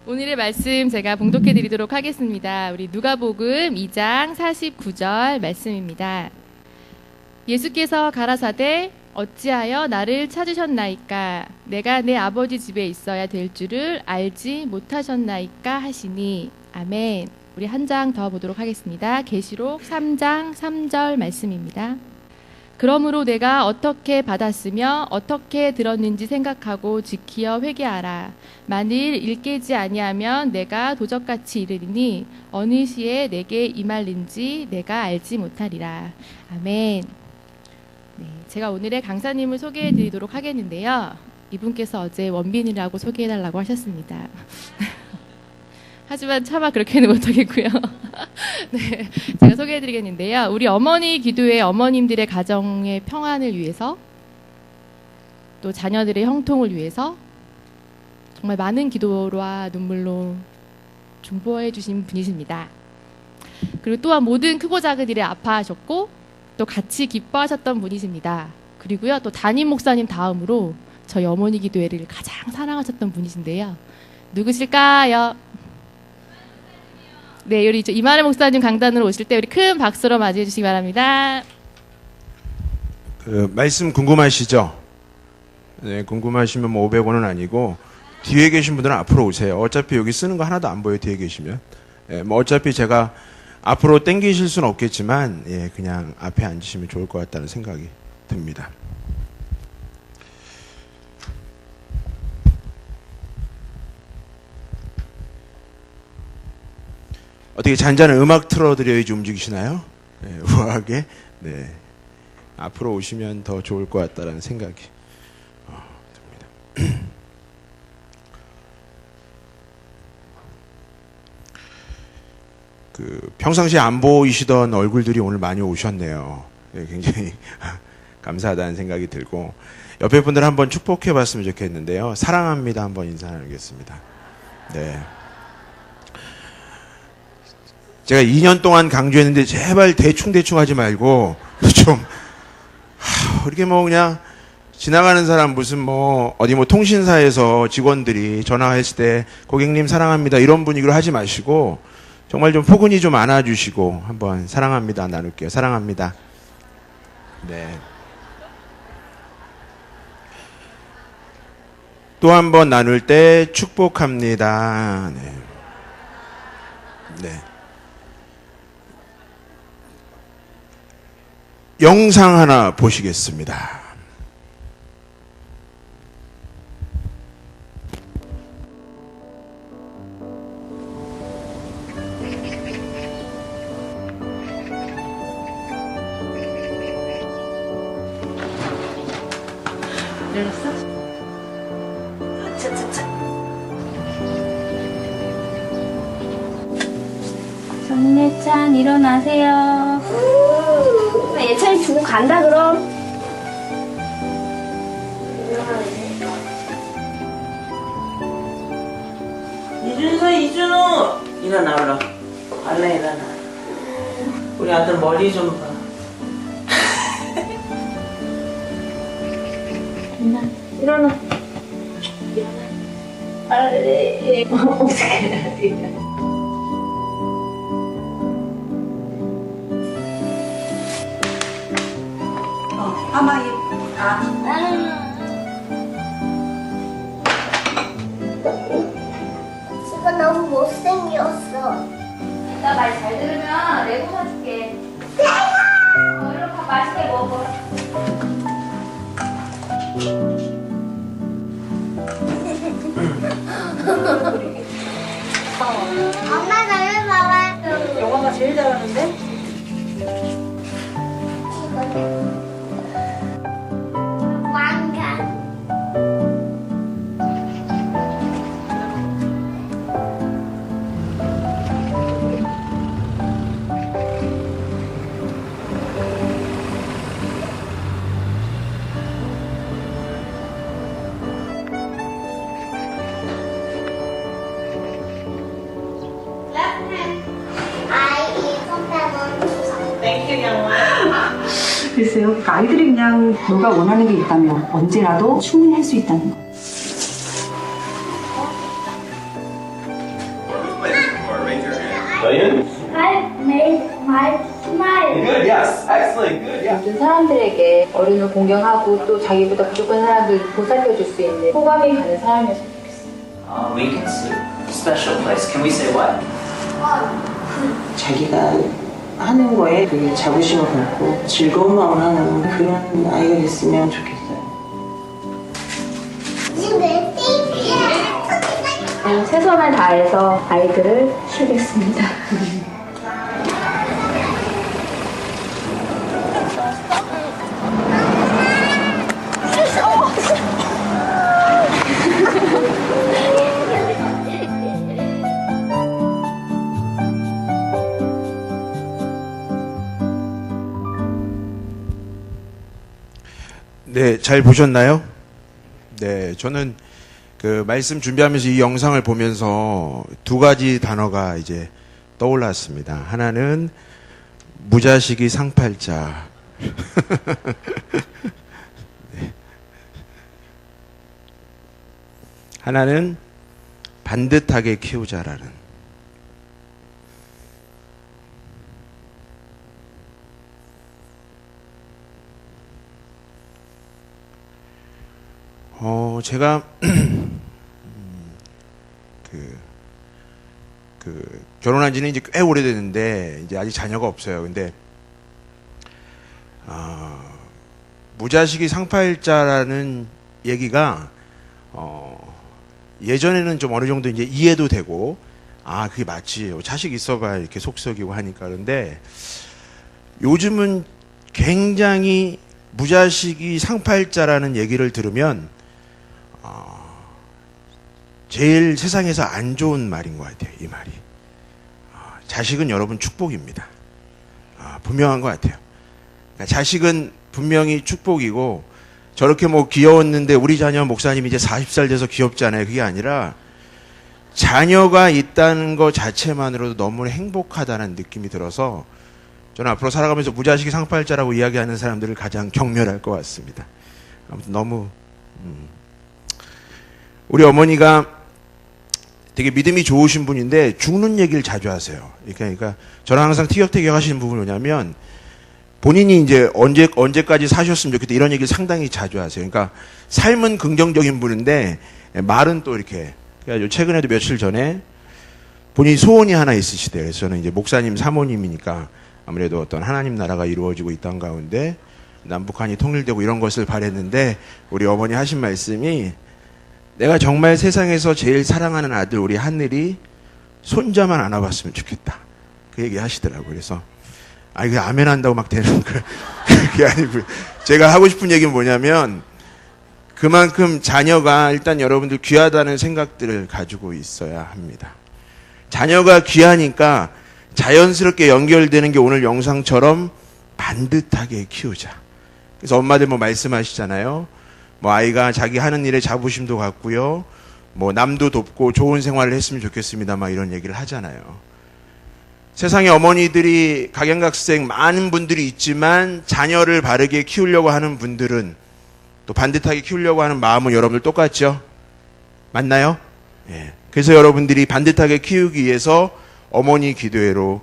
오늘의 말씀 제가 봉독해 드리도록 하겠습니다. 우리 누가복음 2장 49절 말씀입니다. 예수께서 가라사대 어찌하여 나를 찾으셨나이까? 내가 내 아버지 집에 있어야 될 줄을 알지 못하셨나이까 하시니. 아멘. 우리 한 장 더 보도록 하겠습니다. 계시록 3장 3절 말씀입니다. 그러므로 내가 어떻게 받았으며 어떻게 들었는지 생각하고 지키어 회개하라. 만일 일깨지 아니하면 내가 도적같이 이르리니 어느 시에 내게 임할는지 내가 알지 못하리라. 아멘. 네, 제가 오늘의 강사님을 소개해 드리도록 하겠는데요. 이분께서 어제 원빈이라고 소개해 달라고 하셨습니다. 하지만 차마 그렇게는 못하겠고요. 네, 제가 소개해 드리겠는데요. 우리 어머니 기도회 어머님들의 가정의 평안을 위해서, 또 자녀들의 형통을 위해서 정말 많은 기도와 눈물로 중보해 주신 분이십니다. 그리고 또한 모든 크고 작은 일에 아파하셨고 또 같이 기뻐하셨던 분이십니다. 그리고요, 또 담임 목사님 다음으로 저희 어머니 기도회를 가장 사랑하셨던 분이신데요. 누구실까요? 네, 우리 이만희 목사님 강단으로 오실 때 우리 큰 박수로 맞이해 주시기 바랍니다. 말씀 궁금하시죠? 네, 궁금하시면 뭐 500원은 아니고 뒤에 계신 분들은 앞으로 오세요. 어차피 여기 쓰는 거 하나도 안 보여요, 뒤에 계시면. 예, 뭐 어차피 제가 앞으로 땡기실 수는 없겠지만, 예, 그냥 앞에 앉으시면 좋을 것 같다는 생각이 듭니다. 어떻게 잔잔한 음악 틀어드려야지 움직이시나요? 네, 우아하게. 네. 앞으로 오시면 더 좋을 것 같다는 생각이 듭니다. 평상시에 안 보이시던 얼굴들이 오늘 많이 오셨네요. 네, 굉장히 감사하다는 생각이 들고, 옆에 분들 한번 축복해 봤으면 좋겠는데요. 사랑합니다. 한번 인사 나누겠습니다. 네. 제가 2년 동안 강조했는데 제발 대충 하지 말고 좀 이렇게 뭐 그냥 지나가는 사람 무슨 뭐 어디 뭐 통신사에서 직원들이 전화했을 때 고객님 사랑합니다 이런 분위기로 하지 마시고 정말 좀 포근히 좀 안아주시고 한번 사랑합니다 나눌게요. 사랑합니다. 네. 또 한 번 나눌 때 축복합니다. 네. 네. 영상 하나 보시겠습니다. 열렸어? 정예찬 일어나세요. 예찬이 주고 간다 그럼. 이준우 일어나 얼른. 얼른 일어나. 우리 아들 머리 좀 봐. 일어나. 빨리. 어떡해. 아마 지가 너무 못생겼어. 나 말 잘 들으면 레고 사줄게. 이런 밥 맛있게 먹어. 엄마 나를 봐봐. 영화가 제일 잘하는데? 왕관. 땡큐 영화. 글쎄요, 아이들이 그냥 너가 원하는 게 있다면 언제라도 충분히 할 수 있다는 거. 저희는 I made my smile. good. Yes, excellent. Good. Yeah. 모든 사람들에게 어른을 공경하고 또 자기보다 부족한 사람들 보살펴줄 수 있는 호감이 가는 사람이었으면 좋겠어요. We can see special place. Can we say what? 자기가 하는 거에 되게 자부심을 갖고 즐거운 마음을 하는 그런 아이가 됐으면 좋겠어요. 최선을 다해서 아이들을 키우겠습니다. 네, 잘 보셨나요? 네, 저는 그 말씀 준비하면서 이 영상을 보면서 두 가지 단어가 이제 떠올랐습니다. 하나는 무자식이 상팔자. 네. 하나는 반듯하게 키우자라는. 제가 결혼한 지는 이제 꽤 오래됐는데 이제 아직 자녀가 없어요. 근데 무자식이 상팔자라는 얘기가 예전에는 좀 어느 정도 이제 이해도 되고 그게 맞지. 자식 있어봐야 이렇게 속썩이고 하니까. 그런데 요즘은 굉장히 무자식이 상팔자라는 얘기를 들으면 제일 세상에서 안 좋은 말인 것 같아요. 이 말이. 자식은 여러분 축복입니다. 분명한 것 같아요. 그러니까 자식은 분명히 축복이고 저렇게 뭐 귀여웠는데 우리 자녀 목사님이 이제 40살 돼서 귀엽잖아요. 그게 아니라 자녀가 있다는 것 자체만으로도 너무 행복하다는 느낌이 들어서 저는 앞으로 살아가면서 무자식이 상팔자라고 이야기하는 사람들을 가장 경멸할 것 같습니다. 아무튼 너무 우리 어머니가 되게 믿음이 좋으신 분인데 죽는 얘기를 자주 하세요. 그러니까 저랑 항상 티격태격 하시는 부분이 뭐냐면 본인이 이제 언제까지 사셨으면 좋겠다 이런 얘기를 상당히 자주 하세요. 그러니까 삶은 긍정적인 분인데 말은 또 이렇게. 그러니까 최근에도 며칠 전에 본인이 소원이 하나 있으시대요. 그래서 저는 이제 목사님 사모님이니까 아무래도 어떤 하나님 나라가 이루어지고 있던 가운데 남북한이 통일되고 이런 것을 바랬는데 우리 어머니 하신 말씀이 내가 정말 세상에서 제일 사랑하는 아들 우리 하늘이 손자만 안아봤으면 좋겠다. 그 얘기 하시더라고요. 그래서 이거 아멘 한다고 막 되는 그게 아니고 제가 하고 싶은 얘기는 뭐냐면 그만큼 자녀가 일단 여러분들 귀하다는 생각들을 가지고 있어야 합니다. 자녀가 귀하니까 자연스럽게 연결되는 게 오늘 영상처럼 반듯하게 키우자. 그래서 엄마들 뭐 말씀하시잖아요. 뭐 아이가 자기 하는 일에 자부심도 갖고요. 뭐 남도 돕고 좋은 생활을 했으면 좋겠습니다. 막 이런 얘기를 하잖아요. 세상에 어머니들이 각양각색 많은 분들이 있지만 자녀를 바르게 키우려고 하는 분들은 또 반듯하게 키우려고 하는 마음은 여러분들 똑같죠? 맞나요? 예. 그래서 여러분들이 반듯하게 키우기 위해서 어머니 기도회로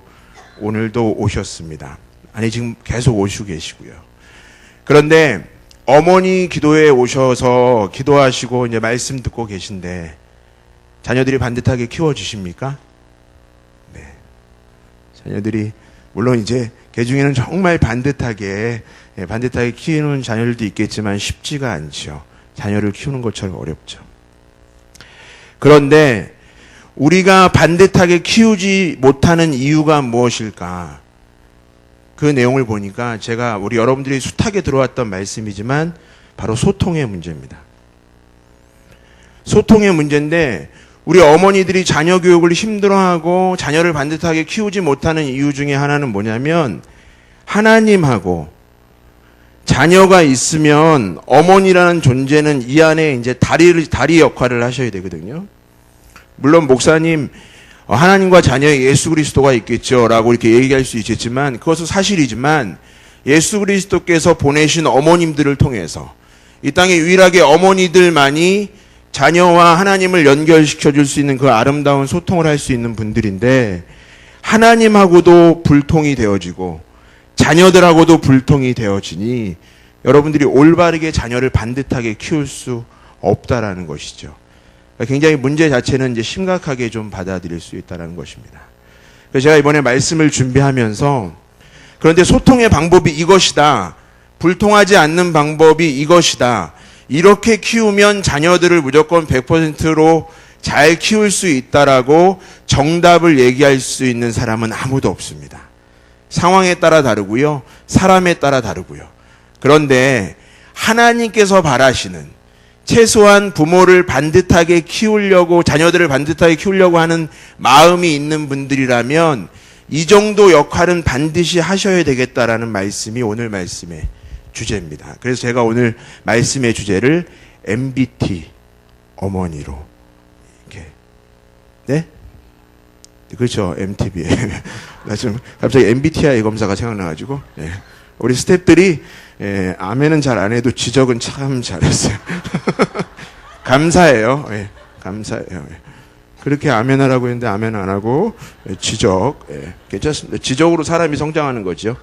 오늘도 오셨습니다. 아니 지금 계속 오시고 계시고요. 그런데 어머니 기도회에 오셔서 기도하시고 이제 말씀 듣고 계신데 자녀들이 반듯하게 키워주십니까? 네. 자녀들이 물론 이제 그 중에는 정말 반듯하게 키우는 자녀들도 있겠지만 쉽지가 않죠. 자녀를 키우는 것처럼 어렵죠. 그런데 우리가 반듯하게 키우지 못하는 이유가 무엇일까? 그 내용을 보니까 제가 우리 여러분들이 숱하게 들어왔던 말씀이지만 바로 소통의 문제입니다. 소통의 문제인데 우리 어머니들이 자녀 교육을 힘들어하고 자녀를 반듯하게 키우지 못하는 이유 중에 하나는 뭐냐면 하나님하고 자녀가 있으면 어머니라는 존재는 이 안에 이제 다리 역할을 하셔야 되거든요. 물론 목사님 하나님과 자녀의 예수 그리스도가 있겠죠 라고 이렇게 얘기할 수 있겠지만 그것은 사실이지만 예수 그리스도께서 보내신 어머님들을 통해서 이 땅에 유일하게 어머니들만이 자녀와 하나님을 연결시켜 줄 수 있는 그 아름다운 소통을 할 수 있는 분들인데 하나님하고도 불통이 되어지고 자녀들하고도 불통이 되어지니 여러분들이 올바르게 자녀를 반듯하게 키울 수 없다라는 것이죠. 그러니까 굉장히 문제 자체는 이제 심각하게 좀 받아들일 수 있다는 것입니다. 그래서 제가 이번에 말씀을 준비하면서 그런데 소통의 방법이 이것이다. 불통하지 않는 방법이 이것이다. 이렇게 키우면 자녀들을 무조건 100%로 잘 키울 수 있다라고 정답을 얘기할 수 있는 사람은 아무도 없습니다. 상황에 따라 다르고요. 사람에 따라 다르고요. 그런데 하나님께서 바라시는 최소한 부모를 반듯하게 키우려고 자녀들을 반듯하게 키우려고 하는 마음이 있는 분들이라면 이 정도 역할은 반드시 하셔야 되겠다라는 말씀이 오늘 말씀의 주제입니다. 그래서 제가 오늘 말씀의 주제를 MBT 어머니로 이렇게 네? 그렇죠. MTV. 나 지금 갑자기 MBTI 검사가 생각나가지고 예. 우리 스태프들이 예, 아멘은 잘 안 해도 지적은 참 잘했어요. 감사해요. 예, 감사해요. 예. 그렇게 아멘하라고 했는데 아멘 안 하고 예, 지적. 예, 괜찮습니다. 지적으로 사람이 성장하는 거죠.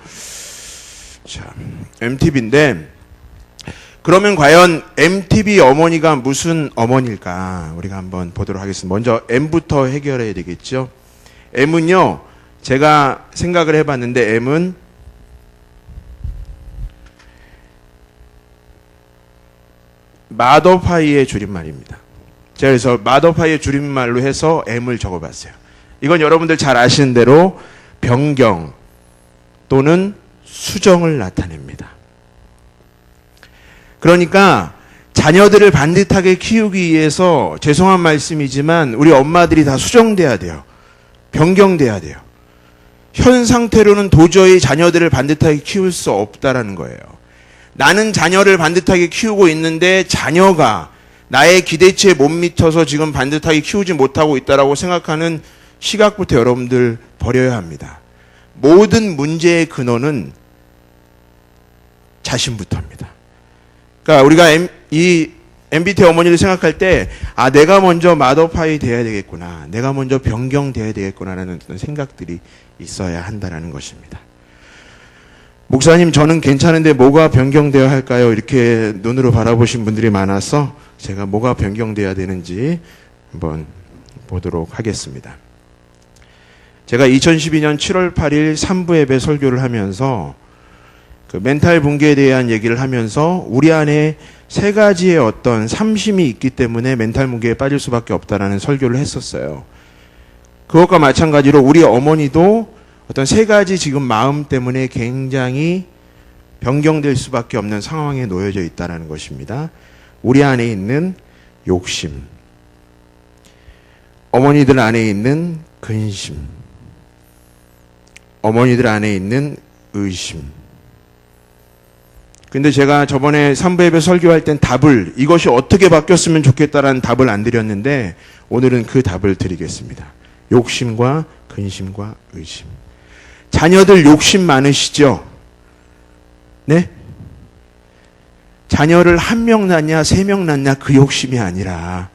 자, MTV인데 그러면 과연 MTV 어머니가 무슨 어머니일까? 우리가 한번 보도록 하겠습니다. 먼저 M부터 해결해야 되겠죠. M은요, 제가 생각을 해봤는데 M은 마더파이의 줄임말입니다. 제가 그래서 마더파이의 줄임말로 해서 M을 적어봤어요. 이건 여러분들 잘 아시는 대로 변경 또는 수정을 나타냅니다. 그러니까 자녀들을 반듯하게 키우기 위해서 죄송한 말씀이지만 우리 엄마들이 다 수정돼야 돼요. 변경돼야 돼요. 현 상태로는 도저히 자녀들을 반듯하게 키울 수 없다라는 거예요. 나는 자녀를 반듯하게 키우고 있는데 자녀가 나의 기대치에 못 미쳐서 지금 반듯하게 키우지 못하고 있다라고 생각하는 시각부터 여러분들 버려야 합니다. 모든 문제의 근원은 자신부터입니다. 그러니까 우리가 이 MBTI 어머니를 생각할 때 아 내가 먼저 마더파이 돼야 되겠구나. 내가 먼저 변경돼야 되겠구나라는 생각들이 있어야 한다는 것입니다. 목사님 저는 괜찮은데 뭐가 변경되어야 할까요? 이렇게 눈으로 바라보신 분들이 많아서 제가 뭐가 변경돼야 되는지 한번 보도록 하겠습니다. 제가 2012년 7월 8일 3부 예배 설교를 하면서 그 멘탈 붕괴에 대한 얘기를 하면서 우리 안에 세 가지의 어떤 삼심이 있기 때문에 멘탈 붕괴에 빠질 수밖에 없다라는 설교를 했었어요. 그것과 마찬가지로 우리 어머니도 어떤 세 가지 지금 마음 때문에 굉장히 변경될 수밖에 없는 상황에 놓여져 있다는 것입니다. 우리 안에 있는 욕심, 어머니들 안에 있는 근심, 어머니들 안에 있는 의심. 근데 제가 저번에 3부 예배 설교할 땐 답을 이것이 어떻게 바뀌었으면 좋겠다라는 답을 안 드렸는데 오늘은 그 답을 드리겠습니다. 욕심과 근심과 의심. 자녀들 욕심 많으시죠? 네? 자녀를 1명 낳냐 3명 낳냐 그 욕심이 아니라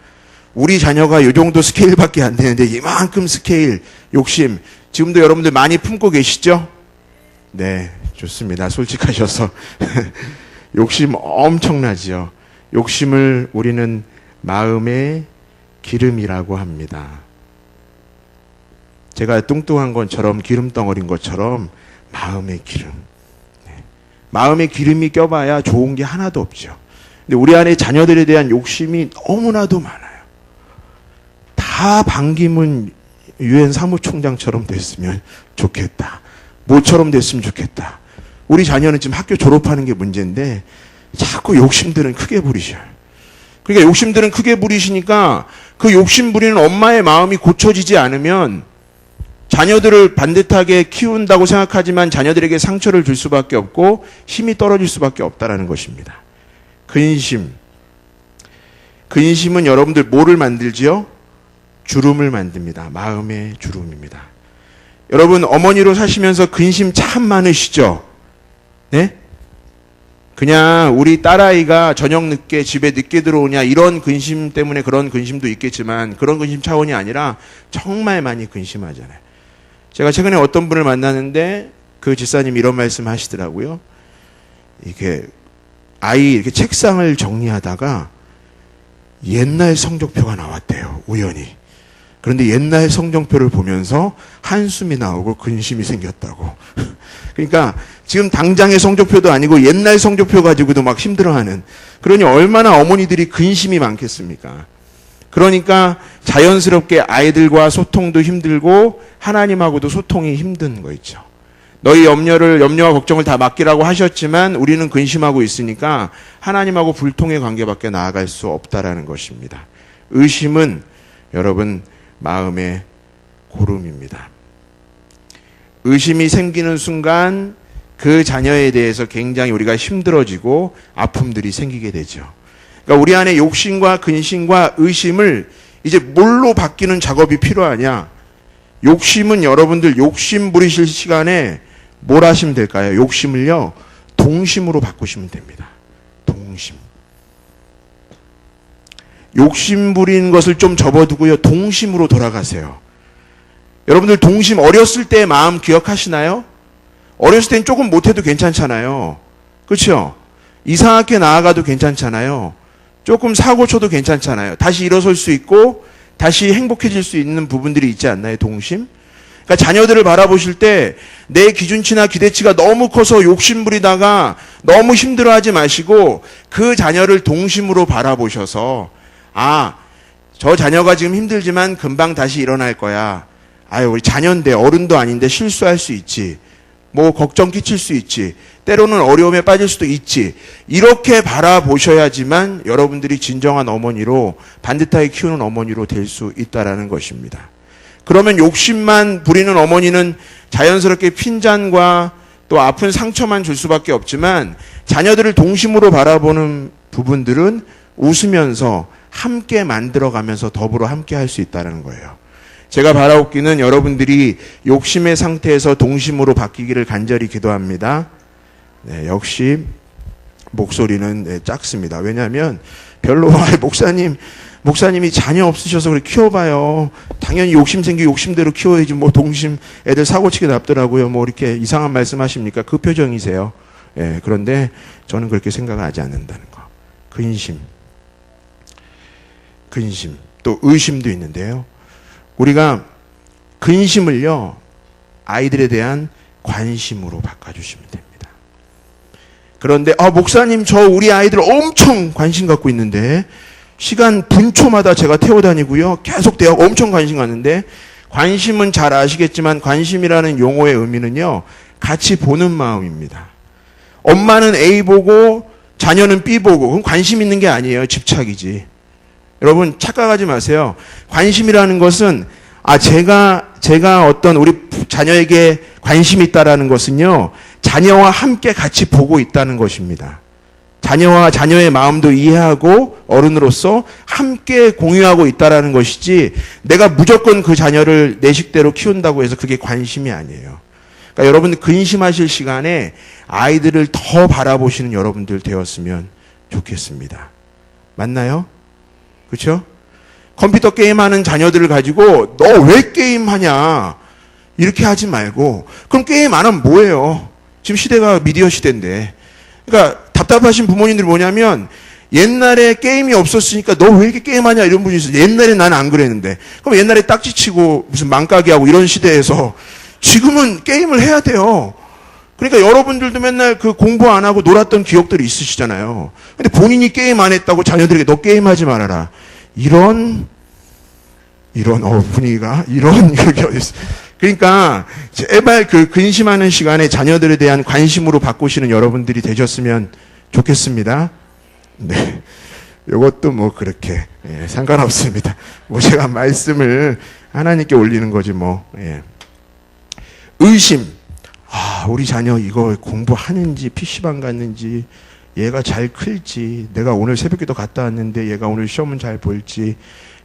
우리 자녀가 이 정도 스케일밖에 안 되는데 이만큼 스케일 욕심 지금도 여러분들 많이 품고 계시죠? 네, 좋습니다. 솔직하셔서 욕심 엄청나지요. 욕심을 우리는 마음의 기름이라고 합니다. 제가 뚱뚱한 것처럼 기름덩어리인 것처럼 마음의 기름. 네. 마음의 기름이 껴봐야 좋은 게 하나도 없죠. 근데 우리 안에 자녀들에 대한 욕심이 너무나도 많아요. 다 반기문 유엔 사무총장처럼 됐으면 좋겠다. 모처럼 됐으면 좋겠다. 우리 자녀는 지금 학교 졸업하는 게 문제인데 자꾸 욕심들은 크게 부리셔요. 그러니까 욕심들은 크게 부리시니까 그 욕심 부리는 엄마의 마음이 고쳐지지 않으면 자녀들을 반듯하게 키운다고 생각하지만 자녀들에게 상처를 줄 수밖에 없고 힘이 떨어질 수밖에 없다는 것입니다. 근심. 근심은 여러분들 뭐를 만들지요? 주름을 만듭니다. 마음의 주름입니다. 여러분 어머니로 사시면서 근심 참 많으시죠? 네? 그냥 우리 딸아이가 저녁 늦게 집에 늦게 들어오냐 이런 근심 때문에 그런 근심도 있겠지만 그런 근심 차원이 아니라 정말 많이 근심하잖아요. 제가 최근에 어떤 분을 만났는데 그 집사님이 이런 말씀 하시더라고요. 이게 아이 이렇게 책상을 정리하다가 옛날 성적표가 나왔대요. 우연히. 그런데 옛날 성적표를 보면서 한숨이 나오고 근심이 생겼다고. 그러니까 지금 당장의 성적표도 아니고 옛날 성적표 가지고도 막 힘들어하는. 그러니 얼마나 어머니들이 근심이 많겠습니까? 그러니까 자연스럽게 아이들과 소통도 힘들고 하나님하고도 소통이 힘든 거 있죠. 너희 염려와 걱정을 다 맡기라고 하셨지만 우리는 근심하고 있으니까 하나님하고 불통의 관계밖에 나아갈 수 없다라는 것입니다. 의심은 여러분 마음의 고름입니다. 의심이 생기는 순간 그 자녀에 대해서 굉장히 우리가 힘들어지고 아픔들이 생기게 되죠. 그러니까 우리 안에 욕심과 근심과 의심을 이제 뭘로 바뀌는 작업이 필요하냐? 욕심은 여러분들 욕심 부리실 시간에 뭘 하시면 될까요? 욕심을요, 동심으로 바꾸시면 됩니다. 동심. 욕심 부리는 것을 좀 접어두고요, 동심으로 돌아가세요. 여러분들 동심 어렸을 때의 마음 기억하시나요? 어렸을 땐 조금 못해도 괜찮잖아요. 그렇죠? 이상하게 나아가도 괜찮잖아요. 조금 사고 쳐도 괜찮잖아요. 다시 일어설 수 있고 다시 행복해질 수 있는 부분들이 있지 않나요? 동심? 그러니까 자녀들을 바라보실 때 내 기준치나 기대치가 너무 커서 욕심 부리다가 너무 힘들어하지 마시고 그 자녀를 동심으로 바라보셔서 아, 저 자녀가 지금 힘들지만 금방 다시 일어날 거야. 아유, 우리 자녀인데 어른도 아닌데 실수할 수 있지. 뭐 걱정 끼칠 수 있지. 때로는 어려움에 빠질 수도 있지. 이렇게 바라보셔야지만 여러분들이 진정한 어머니로 반듯하게 키우는 어머니로 될 수 있다라는 것입니다. 그러면 욕심만 부리는 어머니는 자연스럽게 핀잔과 또 아픈 상처만 줄 수밖에 없지만 자녀들을 동심으로 바라보는 부분들은 웃으면서 함께 만들어가면서 더불어 함께 할 수 있다는 거예요. 제가 바라옵기는 여러분들이 욕심의 상태에서 동심으로 바뀌기를 간절히 기도합니다. 네, 역시 목소리는 작습니다. 왜냐하면 별로 목사님이 자녀 없으셔서 그래 키워봐요. 당연히 욕심 생기고 욕심대로 키워야지 뭐 동심 애들 사고치게 납더라고요. 뭐 이렇게 이상한 말씀하십니까? 그 표정이세요. 예, 그런데 저는 그렇게 생각하지 않는다는 거. 근심 또 의심도 있는데요. 우리가 근심을요, 아이들에 대한 관심으로 바꿔주시면 됩니다. 그런데 목사님 저 우리 아이들 엄청 관심 갖고 있는데 시간 분초마다 제가 태워다니고요. 계속 대학 엄청 관심 갖는데 관심은 잘 아시겠지만 관심이라는 용어의 의미는요, 같이 보는 마음입니다. 엄마는 A 보고 자녀는 B 보고 그럼 관심 있는 게 아니에요. 집착이지. 여러분 착각하지 마세요. 관심이라는 것은 제가 어떤 우리 자녀에게 관심이 있다라는 것은요, 자녀와 함께 같이 보고 있다는 것입니다. 자녀와 자녀의 마음도 이해하고 어른으로서 함께 공유하고 있다라는 것이지 내가 무조건 그 자녀를 내 식대로 키운다고 해서 그게 관심이 아니에요. 그러니까 여러분 근심하실 시간에 아이들을 더 바라보시는 여러분들 되었으면 좋겠습니다. 맞나요? 그렇죠? 컴퓨터 게임하는 자녀들을 가지고 너 왜 게임하냐 이렇게 하지 말고 그럼 게임 안 하면 뭐예요? 지금 시대가 미디어 시대인데. 그러니까 답답하신 부모님들이 뭐냐면 옛날에 게임이 없었으니까 너 왜 이렇게 게임하냐 이런 분이 있어요. 옛날에 나는 안 그랬는데. 그럼 옛날에 딱지치고 무슨 망가게하고 이런 시대에서 지금은 게임을 해야 돼요. 그러니까 여러분들도 맨날 그 공부 안 하고 놀았던 기억들이 있으시잖아요. 근데 본인이 게임 안 했다고 자녀들에게 너 게임하지 말아라. 이런 분위기가 이런 이렇게 어디 있어. 그러니까 제발 그 근심하는 시간에 자녀들에 대한 관심으로 바꾸시는 여러분들이 되셨으면 좋겠습니다. 네, 이것도 뭐 그렇게 상관없습니다. 뭐 제가 말씀을 하나님께 올리는 거지 뭐. 의심. 우리 자녀 이거 공부하는지 PC방 갔는지 얘가 잘 클지 내가 오늘 새벽기도 갔다 왔는데 얘가 오늘 시험은 잘 볼지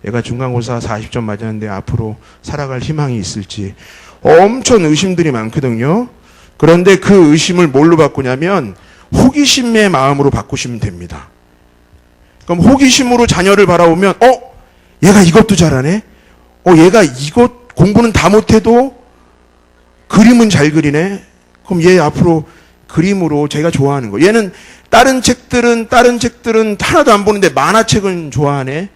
얘가 중간고사 40점 맞았는데 앞으로 살아갈 희망이 있을지 엄청 의심들이 많거든요. 그런데 그 의심을 뭘로 바꾸냐면 호기심의 마음으로 바꾸시면 됩니다. 그럼 호기심으로 자녀를 바라보면 얘가 이것도 잘하네? 얘가 이것 공부는 다 못해도 그림은 잘 그리네? 그럼 얘 앞으로 그림으로 제가 좋아하는 거. 얘는 다른 책들은 하나도 안 보는데 만화책은 좋아하네?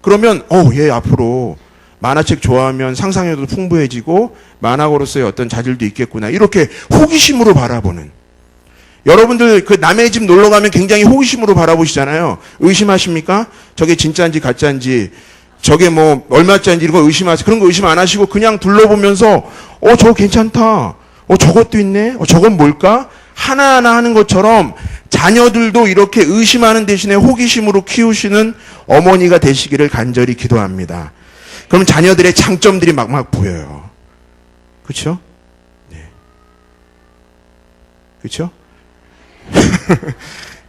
그러면, 얘 앞으로 만화책 좋아하면 상상력도 풍부해지고 만화가로서의 어떤 자질도 있겠구나. 이렇게 호기심으로 바라보는. 여러분들 그 남의 집 놀러 가면 굉장히 호기심으로 바라보시잖아요. 의심하십니까? 저게 진짜인지 가짜인지, 저게 뭐 얼마짜리인지 이런 거 의심하세요. 그런 거 의심 안 하시고 그냥 둘러보면서 저거 괜찮다. 저것도 있네. 저건 뭘까? 하나하나 하는 것처럼 자녀들도 이렇게 의심하는 대신에 호기심으로 키우시는 어머니가 되시기를 간절히 기도합니다. 그럼 자녀들의 장점들이 막 보여요. 그렇죠? 네. 그렇죠?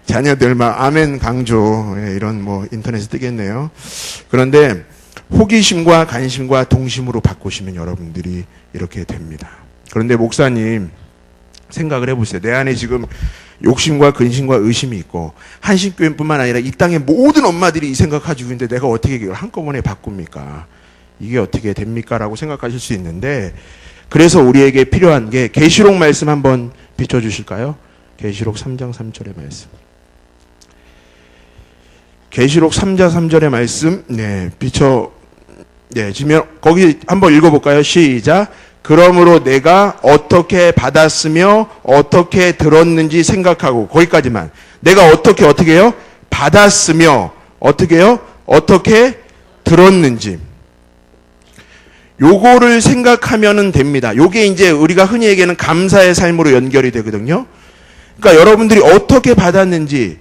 자녀들 막 아멘 강조, 이런 뭐 인터넷에 뜨겠네요. 그런데 호기심과 관심과 동심으로 바꾸시면 여러분들이 이렇게 됩니다. 그런데 목사님 생각을 해보세요. 내 안에 지금 욕심과 근심과 의심이 있고 한신교회뿐만 아니라 이 땅의 모든 엄마들이 이 생각 가지고 있는데 내가 어떻게 이걸 한꺼번에 바꿉니까? 이게 어떻게 됩니까? 라고 생각하실 수 있는데, 그래서 우리에게 필요한 게 계시록 말씀 한번 비춰주실까요? 계시록 3장 3절의 말씀. 계시록 3장 3절의 말씀, 지금 거기 한번 읽어볼까요? 시작. 그러므로 내가 어떻게 받았으며 어떻게 들었는지 생각하고, 거기까지만. 내가 어떻게 해요? 받았으며 어떻게 해요? 어떻게 들었는지. 요거를 생각하면은 됩니다. 요게 이제 우리가 흔히 얘기하는 감사의 삶으로 연결이 되거든요. 그러니까 여러분들이 어떻게 받았는지,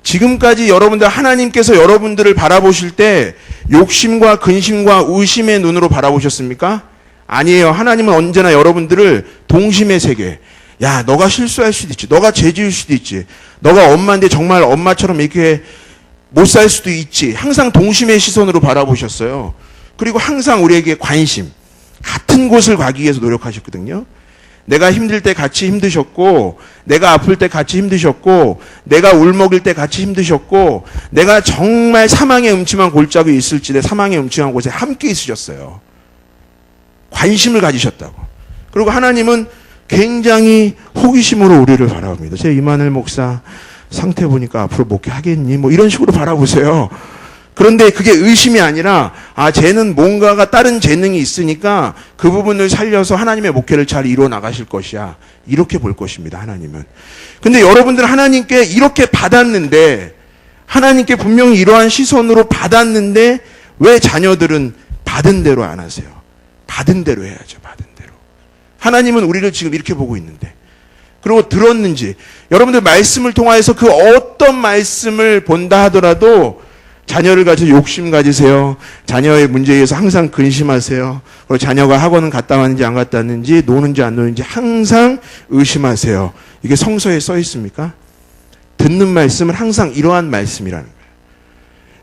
지금까지 여러분들 하나님께서 여러분들을 바라보실 때 욕심과 근심과 의심의 눈으로 바라보셨습니까? 아니에요. 하나님은 언제나 여러분들을 동심의 세계. 야, 너가 실수할 수도 있지. 너가 죄 지을 수도 있지. 너가 엄마인데 정말 엄마처럼 이렇게 못 살 수도 있지. 항상 동심의 시선으로 바라보셨어요. 그리고 항상 우리에게 관심, 같은 곳을 가기 위해서 노력하셨거든요. 내가 힘들 때 같이 힘드셨고, 내가 아플 때 같이 힘드셨고, 내가 울먹일 때 같이 힘드셨고, 내가 정말 사망의 음침한 골짜기에 있을지대 사망의 음침한 곳에 함께 있으셨어요. 관심을 가지셨다고. 그리고 하나님은 굉장히 호기심으로 우리를 바라봅니다. 제 이만일 목사 상태 보니까 앞으로 목회하겠니? 뭐 이런 식으로 바라보세요. 그런데 그게 의심이 아니라, 쟤는 뭔가가 다른 재능이 있으니까 그 부분을 살려서 하나님의 목회를 잘 이루어 나가실 것이야. 이렇게 볼 것입니다, 하나님은. 근데 여러분들 하나님께 이렇게 받았는데, 하나님께 분명히 이러한 시선으로 받았는데, 왜 자녀들은 받은 대로 안 하세요? 받은 대로 해야죠, 받은 대로. 하나님은 우리를 지금 이렇게 보고 있는데. 그리고 들었는지, 여러분들 말씀을 통하여서 그 어떤 말씀을 본다 하더라도 자녀를 가지고 욕심 가지세요. 자녀의 문제에 의해서 항상 근심하세요. 그리고 자녀가 학원은 갔다 왔는지 안 갔다 왔는지, 노는지 안 노는지 항상 의심하세요. 이게 성서에 써 있습니까? 듣는 말씀은 항상 이러한 말씀이라는 거예요.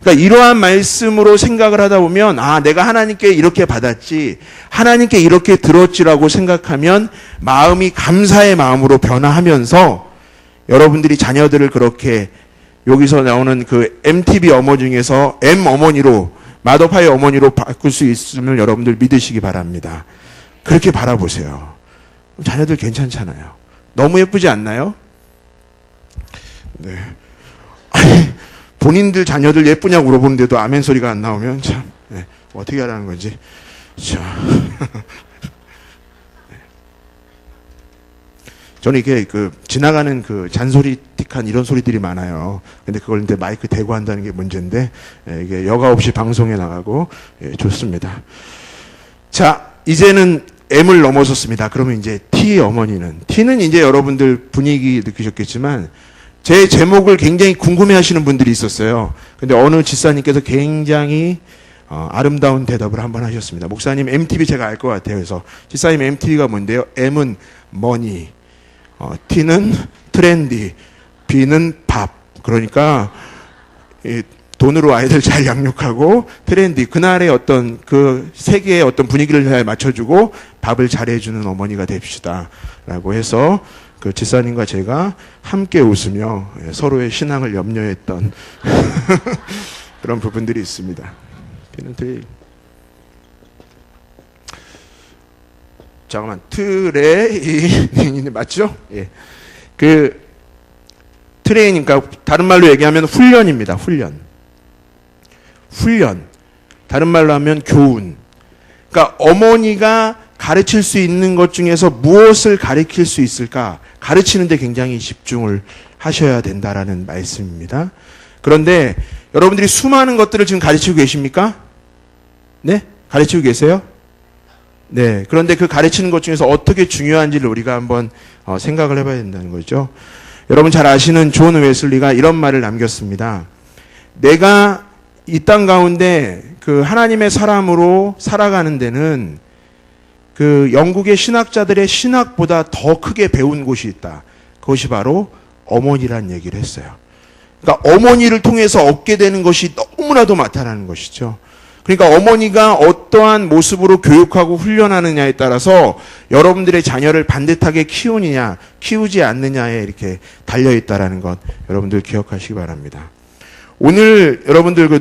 그러니까 이러한 말씀으로 생각을 하다 보면, 내가 하나님께 이렇게 받았지, 하나님께 이렇게 들었지라고 생각하면 마음이 감사의 마음으로 변화하면서 여러분들이 자녀들을 그렇게, 여기서 나오는 그 MTV 어머 중에서 M 어머니로, 마더파의 어머니로 바꿀 수 있음을 여러분들 믿으시기 바랍니다. 그렇게 바라보세요. 자녀들 괜찮잖아요. 너무 예쁘지 않나요? 네. 아니, 본인들 자녀들 예쁘냐고 물어보는데도 아멘 소리가 안 나오면 참, 어떻게 하라는 건지. 자. 저는 이게 지나가는 잔소리틱한 이런 소리들이 많아요. 근데 그걸 이제 마이크 대고 한다는 게 문제인데, 이게 여과 없이 방송에 나가고, 좋습니다. 자, 이제는 M을 넘어섰습니다. 그러면 이제 T T는 이제 여러분들 분위기 느끼셨겠지만, 제 제목을 굉장히 궁금해 하시는 분들이 있었어요. 근데 어느 지사님께서 굉장히 아름다운 대답을 한번 하셨습니다. 목사님, MTV 제가 알 것 같아요. 그래서 지사님 MTV가 뭔데요? M은 머니, T는 트렌디, B는 밥. 그러니까 돈으로 아이들 잘 양육하고, 트렌디, 그날의 어떤 그 세계의 어떤 분위기를 잘 맞춰주고 밥을 잘해주는 어머니가 됩시다 라고 해서 그 지사님과 제가 함께 웃으며 서로의 신앙을 염려했던 그런 부분들이 있습니다. 잠깐만, 트레이닝 맞죠? 예. 트레이닝, 그러니까 다른 말로 얘기하면 훈련입니다. 훈련. 다른 말로 하면 교훈. 그러니까 어머니가 가르칠 수 있는 것 중에서 무엇을 가르칠 수 있을까? 가르치는 데 굉장히 집중을 하셔야 된다라는 말씀입니다. 그런데 여러분들이 수많은 것들을 지금 가르치고 계십니까? 네? 가르치고 계세요? 네. 그런데 그 가르치는 것 중에서 어떻게 중요한지를 우리가 한번 생각을 해봐야 된다는 거죠. 여러분 잘 아시는 존 웨슬리가 이런 말을 남겼습니다. 내가 이 땅 가운데 그 하나님의 사람으로 살아가는 데는 그 영국의 신학자들의 신학보다 더 크게 배운 곳이 있다. 그것이 바로 어머니란 얘기를 했어요. 그러니까 어머니를 통해서 얻게 되는 것이 너무나도 많다는 것이죠. 그러니까 어머니가 어떠한 모습으로 교육하고 훈련하느냐에 따라서 여러분들의 자녀를 반듯하게 키우느냐, 키우지 않느냐에 이렇게 달려있다라는 것 여러분들 기억하시기 바랍니다. 오늘 여러분들 그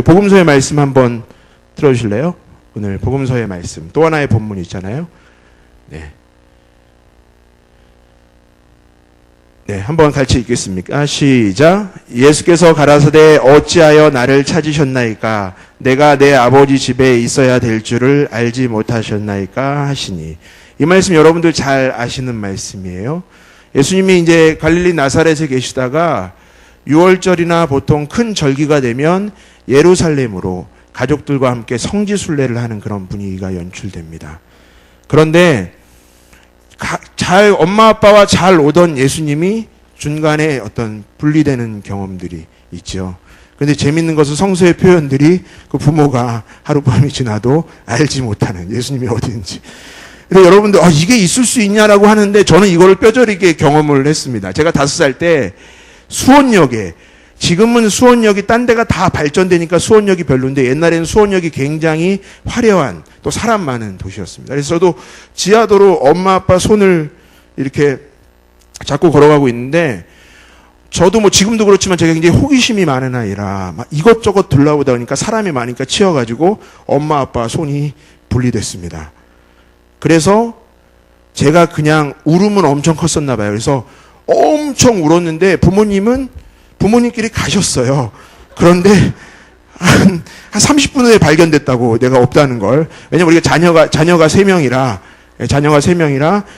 복음서의 말씀 한번 들어주실래요? 오늘 복음서의 말씀. 또 하나의 본문이 있잖아요. 네. 네, 한번 같이 읽겠습니까? 시작. 예수께서 가라사대 어찌하여 나를 찾으셨나이까? 내가 내 아버지 집에 있어야 될 줄을 알지 못하셨나이까? 하시니. 이 말씀 여러분들 잘 아시는 말씀이에요. 예수님이 이제 갈릴리 나사렛에 계시다가 6월절이나 보통 큰 절기가 되면 예루살렘으로 가족들과 함께 성지순례를 하는 그런 분위기가 연출됩니다. 그런데 엄마 아빠와 잘 오던 예수님이 중간에 어떤 분리되는 경험들이 있죠. 그런데 재밌는 것은 성서의 표현들이 그 부모가 하룻밤이 지나도 알지 못하는 예수님이 어디인지. 근데 여러분들 이게 있을 수 있냐라고 하는데 저는 이거를 뼈저리게 경험을 했습니다. 제가 5살 때 수원역에, 지금은 수원역이 딴 데가 다 발전되니까 수원역이 별론데 옛날에는 수원역이 굉장히 화려한 또 사람 많은 도시였습니다. 그래서 저도 지하도로 엄마 아빠 손을 이렇게 잡고 걸어가고 있는데 저도 뭐 지금도 그렇지만 제가 굉장히 호기심이 많은 아이라 막 이것저것 둘러보다 보니까 사람이 많으니까 치여가지고 엄마 아빠 손이 분리됐습니다. 그래서 제가 그냥 울음은 엄청 컸었나 봐요. 그래서 엄청 울었는데 부모님끼리 가셨어요. 그런데 한 30분 후에 발견됐다고, 내가 없다는 걸. 왜냐면 우리가 자녀가 3명이라,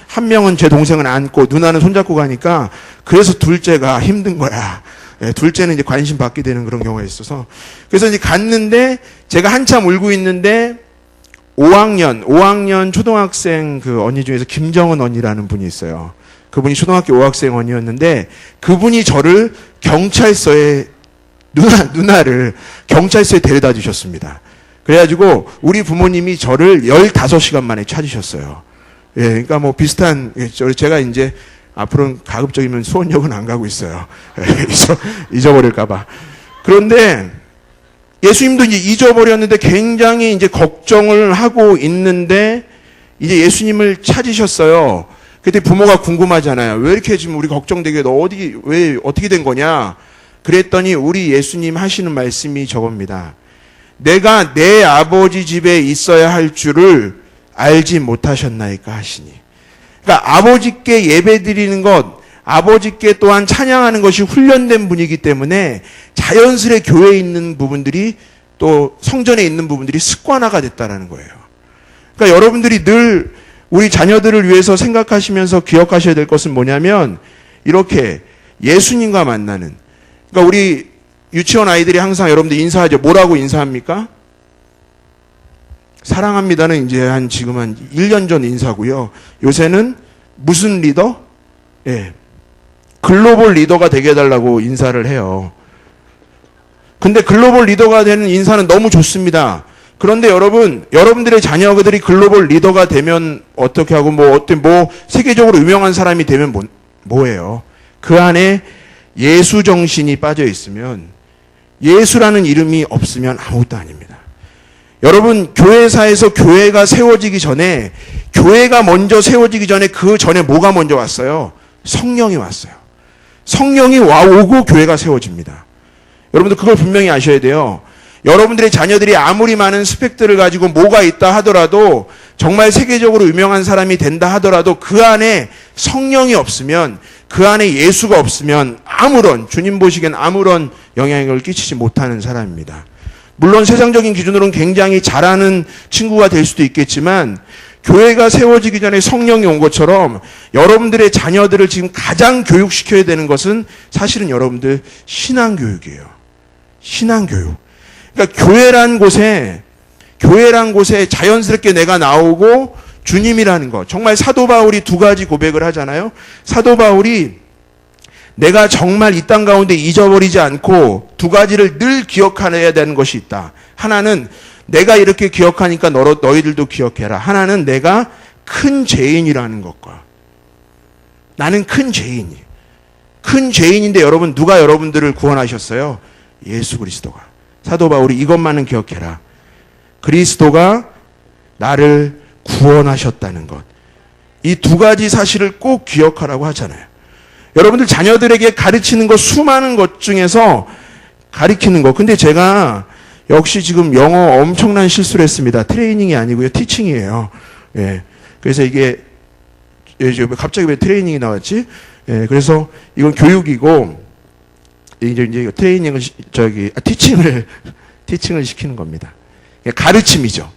한 명은 제 동생은 안고 누나는 손잡고 가니까 그래서 둘째가 힘든 거야. 둘째는 이제 관심 받게 되는 그런 경우가 있어서. 그래서 이제 갔는데 제가 한참 울고 있는데 5학년 초등학생 그 언니 중에서 김정은 언니라는 분이 있어요. 그분이 초등학교 5학생 언니였는데 그분이 저를 경찰서에 누나를 경찰서에 데려다 주셨습니다. 그래가지고 우리 부모님이 저를 15시간 만에 찾으셨어요. 예, 그러니까 뭐 비슷한, 제가 이제 앞으로는 가급적이면 수원역은 안 가고 있어요. 잊어버릴까봐. 그런데 예수님도 이제 잊어버렸는데 굉장히 이제 걱정을 하고 있는데 이제 예수님을 찾으셨어요. 그때 부모가 궁금하잖아요. 왜 이렇게 지금 우리 걱정되게 왜 어떻게 된 거냐? 그랬더니 우리 예수님 하시는 말씀이 저겁니다. 내가 내 아버지 집에 있어야 할 줄을 알지 못하셨나이까 하시니. 그러니까 아버지께 예배 드리는 것, 아버지께 또한 찬양하는 것이 훈련된 분이기 때문에 자연스레 교회에 있는 부분들이 또 성전에 있는 부분들이 습관화가 됐다라는 거예요. 그러니까 여러분들이 늘 우리 자녀들을 위해서 생각하시면서 기억하셔야 될 것은 뭐냐면 이렇게 예수님과 만나는, 그러니까 우리 유치원 아이들이 항상 여러분들 인사하죠. 뭐라고 인사합니까? 사랑합니다는 이제 지금 한 1년 전 인사고요. 요새는 무슨 리더? 예. 글로벌 리더가 되게 해달라고 인사를 해요. 근데 글로벌 리더가 되는 인사는 너무 좋습니다. 그런데 여러분들의 자녀들이 글로벌 리더가 되면 어떻게 하고 세계적으로 유명한 사람이 되면 뭐예요? 그 안에 예수 정신이 빠져 있으면, 예수라는 이름이 없으면 아무것도 아닙니다. 여러분, 교회사에서 교회가 세워지기 전에, 교회가 먼저 세워지기 전에 그 전에 뭐가 먼저 왔어요? 성령이 왔어요. 성령이 오고 교회가 세워집니다. 여러분들 그걸 분명히 아셔야 돼요. 여러분들의 자녀들이 아무리 많은 스펙들을 가지고 뭐가 있다 하더라도 정말 세계적으로 유명한 사람이 된다 하더라도 그 안에 성령이 없으면 그 안에 예수가 없으면 아무런 주님 보시기엔 아무런 영향력을 끼치지 못하는 사람입니다. 물론 세상적인 기준으로는 굉장히 잘하는 친구가 될 수도 있겠지만 교회가 세워지기 전에 성령이 온 것처럼 여러분들의 자녀들을 지금 가장 교육시켜야 되는 것은 사실은 여러분들 신앙교육이에요. 신앙교육. 그러니까 교회란 곳에 자연스럽게 내가 나오고 주님이라는 것. 정말 사도 바울이 두 가지 고백을 하잖아요. 사도 바울이 내가 정말 이 땅 가운데 잊어버리지 않고 두 가지를 늘 기억해야 되는 것이 있다. 하나는 내가 이렇게 기억하니까 너희들도 기억해라. 하나는 내가 큰 죄인이라는 것과 나는 큰 죄인이. 큰 죄인인데 여러분 누가 여러분들을 구원하셨어요? 예수 그리스도가. 사도 바울이 이것만은 기억해라. 그리스도가 나를 구원하셨다는 것. 이 두 가지 사실을 꼭 기억하라고 하잖아요. 여러분들 자녀들에게 가르치는 것 수많은 것 중에서 가르치는 것. 근데 제가 역시 지금 영어 엄청난 실수를 했습니다. 트레이닝이 아니고요. 티칭이에요. 예. 그래서 이게 갑자기 왜 트레이닝이 나왔지? 예. 그래서 이건 교육이고 이제 트레이닝을 티칭을 시키는 겁니다. 가르침이죠.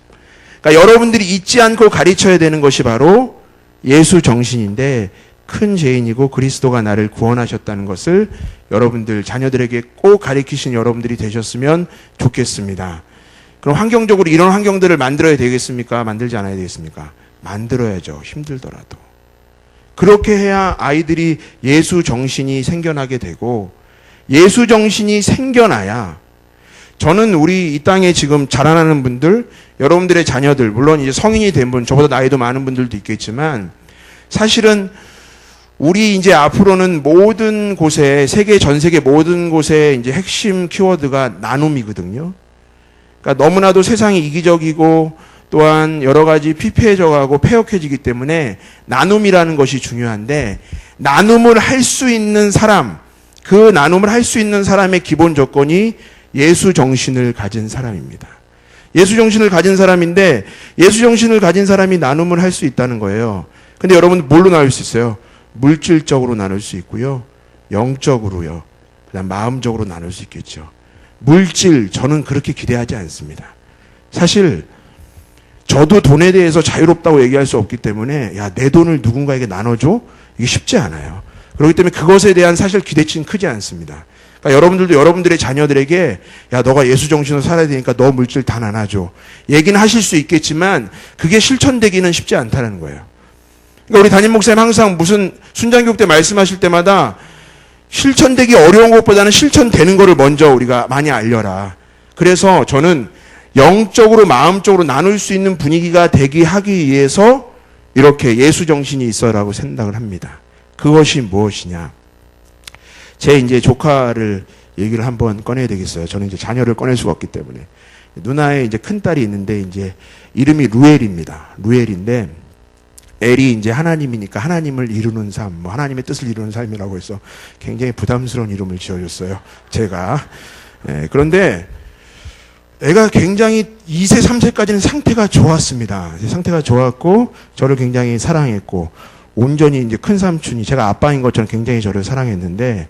그러니까 여러분들이 잊지 않고 가르쳐야 되는 것이 바로 예수 정신인데 큰 죄인이고 그리스도가 나를 구원하셨다는 것을 여러분들 자녀들에게 꼭 가르치신 여러분들이 되셨으면 좋겠습니다. 그럼 환경적으로 이런 환경들을 만들어야 되겠습니까? 만들지 않아야 되겠습니까? 만들어야죠. 힘들더라도. 그렇게 해야 아이들이 예수 정신이 생겨나게 되고 예수 정신이 생겨나야 저는 우리 이 땅에 지금 자라나는 분들, 여러분들의 자녀들, 물론 이제 성인이 된 분, 저보다 나이도 많은 분들도 있겠지만 사실은 우리 이제 앞으로는 모든 곳에, 전 세계 모든 곳에 이제 핵심 키워드가 나눔이거든요. 그러니까 너무나도 세상이 이기적이고 또한 여러 가지 피폐해져 가고 폐역해지기 때문에 나눔이라는 것이 중요한데 나눔을 할 수 있는 사람, 그 나눔을 할 수 있는 사람의 기본 조건이 예수 정신을 가진 사람입니다. 예수 정신을 가진 사람인데 예수 정신을 가진 사람이 나눔을 할 수 있다는 거예요. 근데 여러분 뭘로 나눌 수 있어요? 물질적으로 나눌 수 있고요. 영적으로요. 그다음 마음적으로 나눌 수 있겠죠. 물질 저는 그렇게 기대하지 않습니다. 사실 저도 돈에 대해서 자유롭다고 얘기할 수 없기 때문에 야, 내 돈을 누군가에게 나눠줘? 이게 쉽지 않아요. 그렇기 때문에 그것에 대한 사실 기대치는 크지 않습니다. 그러니까 여러분들도 여러분들의 자녀들에게 야, 너가 예수 정신으로 살아야 되니까 너 물질 다 나눠줘. 얘기는 하실 수 있겠지만 그게 실천되기는 쉽지 않다는 거예요. 그러니까 우리 담임 목사님 항상 무슨 순장교육 때 말씀하실 때마다 실천되기 어려운 것보다는 실천되는 거를 먼저 우리가 많이 알려라. 그래서 저는 영적으로 마음적으로 나눌 수 있는 분위기가 되게 하기 위해서 이렇게 예수 정신이 있어라고 생각을 합니다. 그것이 무엇이냐? 제 이제 조카를 얘기를 한번 꺼내야 되겠어요. 저는 이제 자녀를 꺼낼 수가 없기 때문에. 누나의 이제 큰 딸이 있는데 이제 이름이 루엘입니다. 루엘인데 엘이 이제 하나님이니까 하나님을 이루는 삶, 뭐 하나님의 뜻을 이루는 삶이라고 해서 굉장히 부담스러운 이름을 지어줬어요. 제가. 예, 그런데 애가 굉장히 2세, 3세까지는 상태가 좋았습니다. 상태가 좋았고 저를 굉장히 사랑했고 온전히 이제 큰 삼촌이 제가 아빠인 것처럼 굉장히 저를 사랑했는데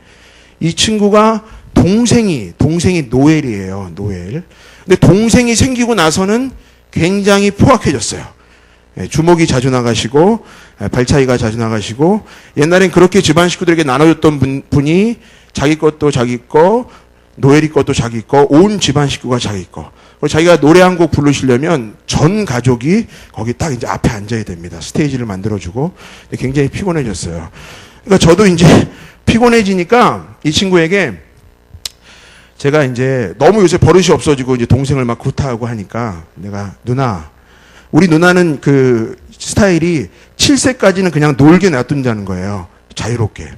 이 친구가 동생이 노엘이에요. 노엘. 근데 동생이 생기고 나서는 굉장히 포악해졌어요. 주먹이 자주 나가시고 발차기가 자주 나가시고 옛날엔 그렇게 집안 식구들에게 나눠줬던 분이 자기 것도 자기 거, 노엘이 것도 자기 거, 온 집안 식구가 자기 거. 그리고 자기가 노래 한 곡 부르시려면 전 가족이 거기 딱 이제 앞에 앉아야 됩니다. 스테이지를 만들어주고. 굉장히 피곤해졌어요. 그러니까 저도 이제 피곤해지니까 이 친구에게 제가 이제 너무 요새 버릇이 없어지고 이제 동생을 막 구타하고 하니까 내가 누나, 우리 누나는 그 스타일이 7세까지는 그냥 놀게 놔둔다는 거예요. 자유롭게.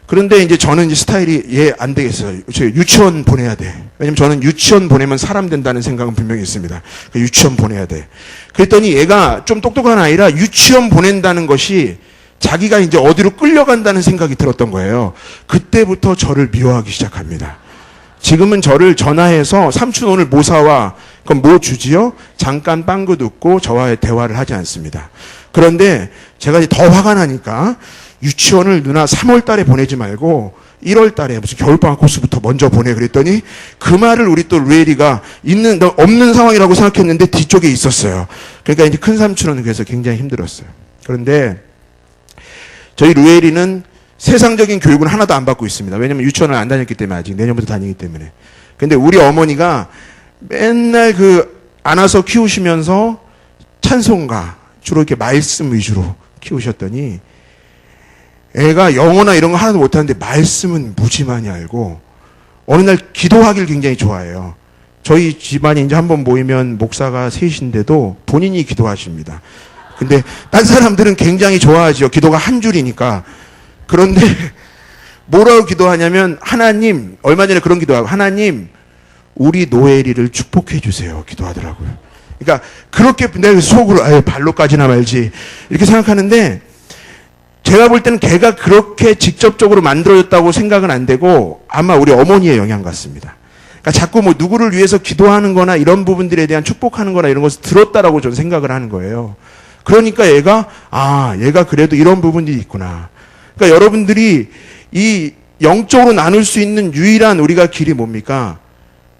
그런데 이제 저는 이제 스타일이 얘 안 되겠어요. 유치원 보내야 돼. 왜냐면 저는 유치원 보내면 사람 된다는 생각은 분명히 있습니다. 유치원 보내야 돼. 그랬더니 얘가 좀 똑똑한 아이라 유치원 보낸다는 것이 자기가 이제 어디로 끌려간다는 생각이 들었던 거예요. 그때부터 저를 미워하기 시작합니다. 지금은 저를 전화해서 삼촌 오늘 뭐 사와? 그럼 뭐 주지요? 잠깐 빵구 듣고 저와의 대화를 하지 않습니다. 그런데 제가 이제 더 화가 나니까 유치원을 누나 3월 달에 보내지 말고 1월 달에 무슨 겨울방학 코스부터 먼저 보내 그랬더니 그 말을 우리 또 루엘이가 없는 상황이라고 생각했는데 뒤쪽에 있었어요. 그러니까 이제 큰 삼촌은 그래서 굉장히 힘들었어요. 그런데 저희 루엘이는 세상적인 교육은 하나도 안 받고 있습니다. 왜냐면 유치원을 안 다녔기 때문에 아직 내년부터 다니기 때문에. 근데 우리 어머니가 맨날 안아서 키우시면서 찬송가 주로 이렇게 말씀 위주로 키우셨더니 애가 영어나 이런 거 하나도 못하는데 말씀은 무지 많이 알고 어느 날 기도하기를 굉장히 좋아해요. 저희 집안이 이제 한번 모이면 목사가 셋인데도 본인이 기도하십니다. 근데 딴 사람들은 굉장히 좋아하죠. 기도가 한 줄이니까. 그런데 뭐라고 기도하냐면 하나님, 얼마 전에 그런 기도하고 하나님 우리 노엘이를 축복해 주세요 기도하더라고요. 그러니까 그렇게 내 속으로 아유 발로까지나 말지 이렇게 생각하는데 제가 볼 때는 걔가 그렇게 직접적으로 만들어졌다고 생각은 안 되고 아마 우리 어머니의 영향 같습니다. 그러니까 자꾸 뭐 누구를 위해서 기도하는 거나 이런 부분들에 대한 축복하는 거나 이런 것을 들었다라고 저는 생각을 하는 거예요. 그러니까 얘가 그래도 이런 부분들이 있구나. 그러니까 여러분들이 이 영적으로 나눌 수 있는 유일한 우리가 길이 뭡니까?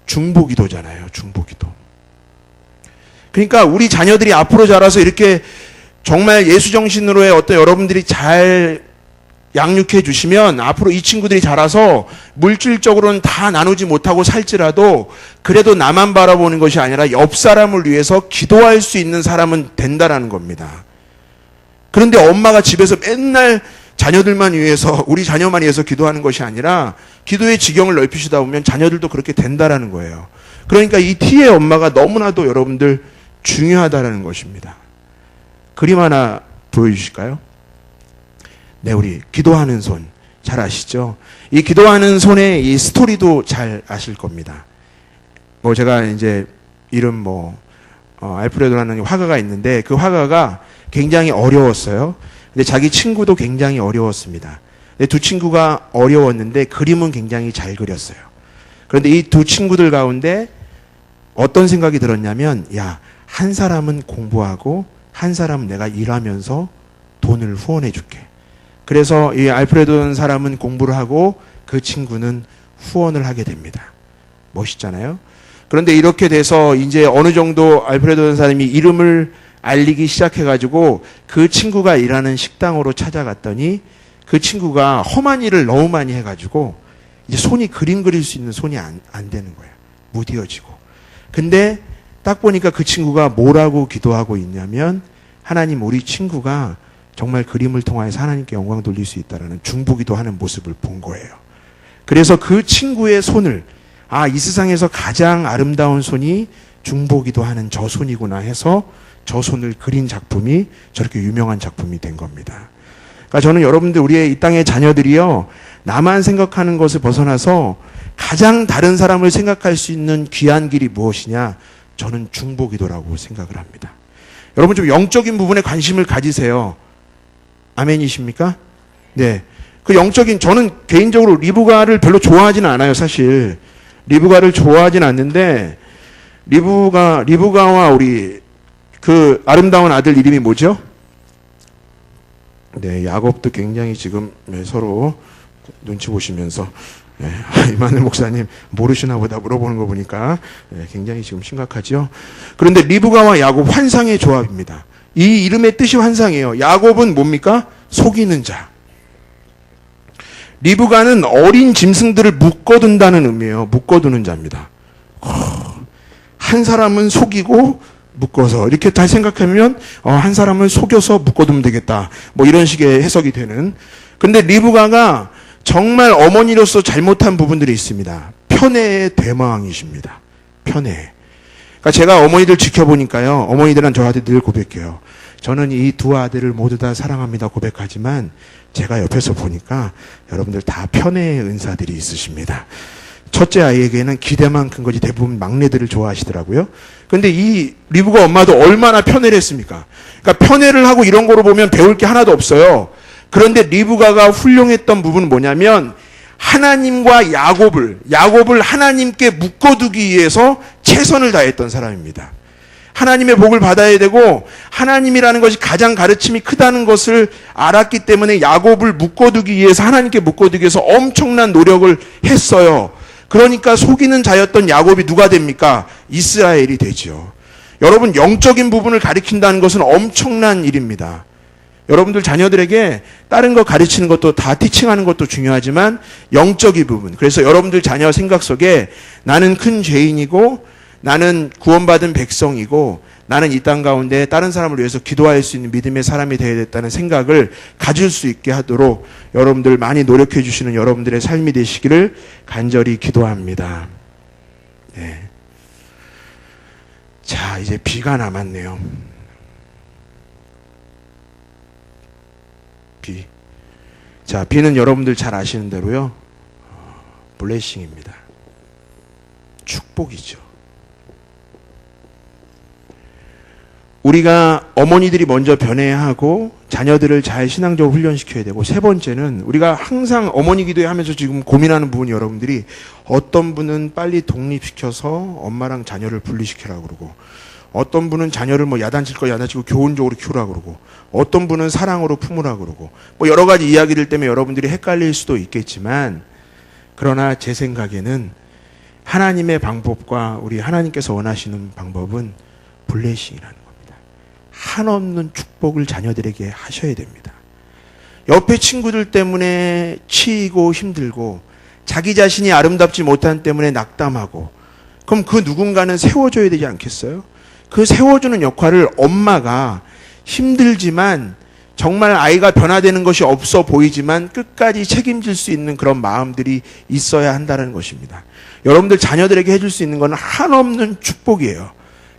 중보기도잖아요. 중보기도. 그러니까 우리 자녀들이 앞으로 자라서 이렇게 정말 예수정신으로의 어떤 여러분들이 잘 양육해 주시면 앞으로 이 친구들이 자라서 물질적으로는 다 나누지 못하고 살지라도 그래도 나만 바라보는 것이 아니라 옆 사람을 위해서 기도할 수 있는 사람은 된다라는 겁니다. 그런데 엄마가 집에서 맨날 자녀들만 위해서 우리 자녀만 위해서 기도하는 것이 아니라 기도의 지경을 넓히시다 보면 자녀들도 그렇게 된다라는 거예요. 그러니까 이 T의 엄마가 너무나도 여러분들 중요하다라는 것입니다. 그림 하나 보여주실까요? 네, 우리 기도하는 손 잘 아시죠? 이 기도하는 손의 이 스토리도 잘 아실 겁니다. 뭐 제가 이제 이름 알프레도라는 화가가 있는데 그 화가가 굉장히 어려웠어요. 근데 자기 친구도 굉장히 어려웠습니다. 근데 두 친구가 어려웠는데 그림은 굉장히 잘 그렸어요. 그런데 이 두 친구들 가운데 어떤 생각이 들었냐면 한 사람은 공부하고 한 사람은 내가 일하면서 돈을 후원해 줄게. 그래서 이 알프레도는 사람은 공부를 하고 그 친구는 후원을 하게 됩니다. 멋있잖아요. 그런데 이렇게 돼서 이제 어느 정도 알프레도는 사람이 이름을 알리기 시작해가지고 그 친구가 일하는 식당으로 찾아갔더니 그 친구가 험한 일을 너무 많이 해가지고 이제 손이 그림 그릴 수 있는 손이 안 되는 거예요. 무뎌지고. 근데 딱 보니까 그 친구가 뭐라고 기도하고 있냐면 하나님 우리 친구가 정말 그림을 통하여서 하나님께 영광 돌릴 수 있다라는 중보기도 하는 모습을 본 거예요. 그래서 그 친구의 손을 이 세상에서 가장 아름다운 손이 중보기도 하는 저 손이구나 해서 저 손을 그린 작품이 저렇게 유명한 작품이 된 겁니다. 그러니까 저는 여러분들 우리의 이 땅의 자녀들이요 나만 생각하는 것을 벗어나서 가장 다른 사람을 생각할 수 있는 귀한 길이 무엇이냐? 저는 중보기도라고 생각을 합니다. 여러분 좀 영적인 부분에 관심을 가지세요. 아멘이십니까? 네. 그 영적인, 저는 개인적으로 리브가를 별로 좋아하지는 않아요, 사실. 리브가를 좋아하진 않는데, 리브가와 우리, 그 아름다운 아들 이름이 뭐죠? 네, 야곱도 굉장히 지금 서로 눈치 보시면서, 네, 이만희 목사님 모르시나 보다 물어보는 거 보니까 굉장히 지금 심각하죠. 그런데 리브가와 야곱 환상의 조합입니다. 이 이름의 뜻이 환상이에요. 야곱은 뭡니까? 속이는 자. 리브가는 어린 짐승들을 묶어둔다는 의미예요. 묶어두는 자입니다. 한 사람은 속이고 묶어서 이렇게 다 생각하면 한 사람을 속여서 묶어두면 되겠다. 뭐 이런 식의 해석이 되는. 근데 리브가가 정말 어머니로서 잘못한 부분들이 있습니다. 편애의 대마왕이십니다. 편애. 그러니까 제가 어머니들 지켜보니까요. 어머니들은 저한테 늘 고백해요. 저는 이 두 아들을 모두 다 사랑합니다 고백하지만 제가 옆에서 보니까 여러분들 다 편애의 은사들이 있으십니다. 첫째 아이에게는 기대만 큰 거지 대부분 막내들을 좋아하시더라고요. 근데 이 리브가 엄마도 얼마나 편애를 했습니까? 그러니까 편애를 하고 이런 거로 보면 배울 게 하나도 없어요. 그런데 리브가가 훌륭했던 부분은 뭐냐면 하나님과 야곱을 하나님께 묶어두기 위해서 최선을 다했던 사람입니다. 하나님의 복을 받아야 되고 하나님이라는 것이 가장 가르침이 크다는 것을 알았기 때문에 야곱을 묶어두기 위해서, 하나님께 묶어두기 위해서 엄청난 노력을 했어요. 그러니까 속이는 자였던 야곱이 누가 됩니까? 이스라엘이 되죠. 여러분, 영적인 부분을 가리킨다는 것은 엄청난 일입니다. 여러분들 자녀들에게 다른 거 가르치는 것도, 다 티칭하는 것도 중요하지만 영적인 부분, 그래서 여러분들 자녀 생각 속에 나는 큰 죄인이고 나는 구원받은 백성이고 나는 이 땅 가운데 다른 사람을 위해서 기도할 수 있는 믿음의 사람이 되어야겠다는 생각을 가질 수 있게 하도록 여러분들 많이 노력해 주시는 여러분들의 삶이 되시기를 간절히 기도합니다. 네. 자, 이제 비가 남았네요. 비. 자, 비는 여러분들 잘 아시는 대로요, 블레싱입니다. 축복이죠. 우리가 어머니들이 먼저 변해야 하고 자녀들을 잘 신앙적으로 훈련시켜야 되고, 세 번째는 우리가 항상 어머니 기도회 하면서 지금 고민하는 부분이, 여러분들이 어떤 분은 빨리 독립시켜서 엄마랑 자녀를 분리시키라고 그러고, 어떤 분은 자녀를 뭐 야단칠 거 야단치고 교훈적으로 키우라고 그러고, 어떤 분은 사랑으로 품으라고 그러고, 뭐 여러 가지 이야기들 때문에 여러분들이 헷갈릴 수도 있겠지만, 그러나 제 생각에는 하나님의 방법과 우리 하나님께서 원하시는 방법은 블레싱이라는 겁니다. 한없는 축복을 자녀들에게 하셔야 됩니다. 옆에 친구들 때문에 치이고 힘들고 자기 자신이 아름답지 못한 때문에 낙담하고, 그럼 그 누군가는 세워줘야 되지 않겠어요? 그 세워주는 역할을 엄마가 힘들지만, 정말 아이가 변화되는 것이 없어 보이지만 끝까지 책임질 수 있는 그런 마음들이 있어야 한다는 것입니다. 여러분들 자녀들에게 해줄 수 있는 건 한없는 축복이에요.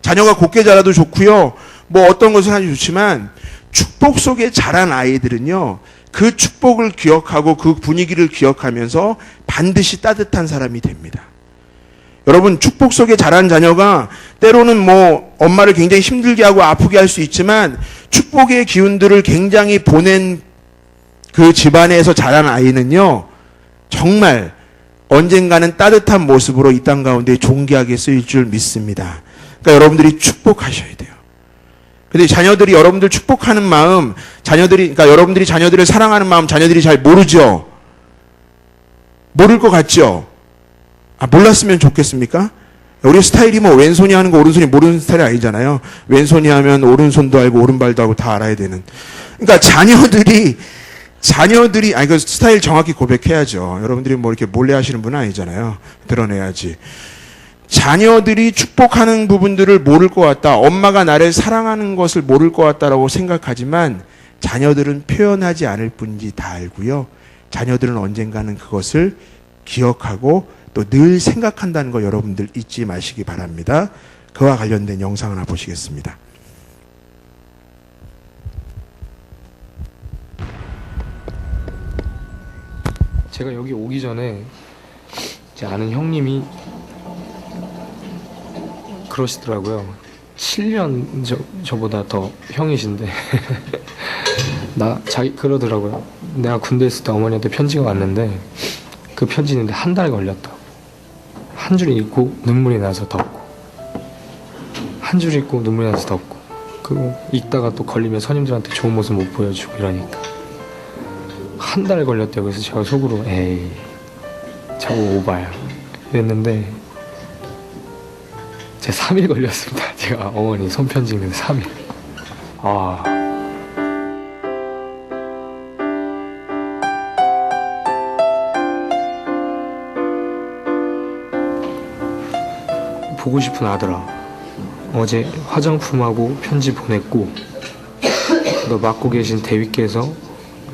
자녀가 곱게 자라도 좋고요, 뭐 어떤 것을 하도 좋지만, 축복 속에 자란 아이들은요, 그 축복을 기억하고 그 분위기를 기억하면서 반드시 따뜻한 사람이 됩니다. 여러분, 축복 속에 자란 자녀가 때로는 뭐 엄마를 굉장히 힘들게 하고 아프게 할 수 있지만, 축복의 기운들을 굉장히 보낸 그 집안에서 자란 아이는요, 정말 언젠가는 따뜻한 모습으로 이 땅 가운데 존귀하게 쓰일 줄 믿습니다. 그러니까 여러분들이 축복하셔야 돼요. 근데 자녀들이 여러분들 축복하는 마음, 그러니까 여러분들이 자녀들을 사랑하는 마음, 자녀들이 잘 모르죠? 모를 것 같죠? 몰랐으면 좋겠습니까? 우리 스타일이 뭐 왼손이 하는 거 오른손이 모르는 스타일이 아니잖아요. 왼손이 하면 오른손도 알고 오른발도 알고 다 알아야 되는. 그러니까 자녀들이 그 스타일 정확히 고백해야죠. 여러분들이 뭐 이렇게 몰래 하시는 분은 아니잖아요. 드러내야지. 자녀들이 축복하는 부분들을 모를 것 같다, 엄마가 나를 사랑하는 것을 모를 것 같다라고 생각하지만, 자녀들은 표현하지 않을 뿐이지 다 알고요, 자녀들은 언젠가는 그것을 기억하고 또 늘 생각한다는 거 여러분들 잊지 마시기 바랍니다. 그와 관련된 영상 하나 보시겠습니다. 제가 여기 오기 전에 제 아는 형님이 그러시더라고요. 7년 저보다 더 형이신데 그러더라고요. 내가 군대 있을 때 어머니한테 편지가 왔는데, 그 편지 있는데 한 달 걸렸다고. 한 줄 읽고 눈물이 나서 덮고, 한 줄 읽고 눈물이 나서 덮고, 그리고 읽다가 또 걸리면 선임들한테 좋은 모습 못 보여주고 이러니까 한 달 걸렸대요. 그래서 제가 속으로 에이 저거 오바야 이랬는데, 제 3일 걸렸습니다. 제가 어머니 손편지 읽는 3일. 보고 싶은 아들아, 어제 화장품하고 편지 보냈고, 너 맡고 계신 대위께서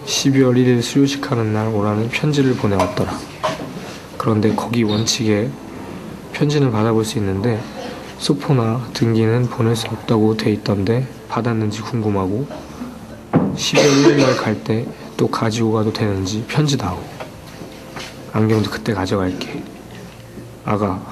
12월 1일 수요식 하는 날 오라는 편지를 보내왔더라. 그런데 거기 원칙에 편지는 받아볼 수 있는데 소포나 등기는 보낼 수 없다고 돼 있던데 받았는지 궁금하고, 12월 1일 날 갈 때 또 가지고 가도 되는지 편지 다오. 안경도 그때 가져갈게. 아가.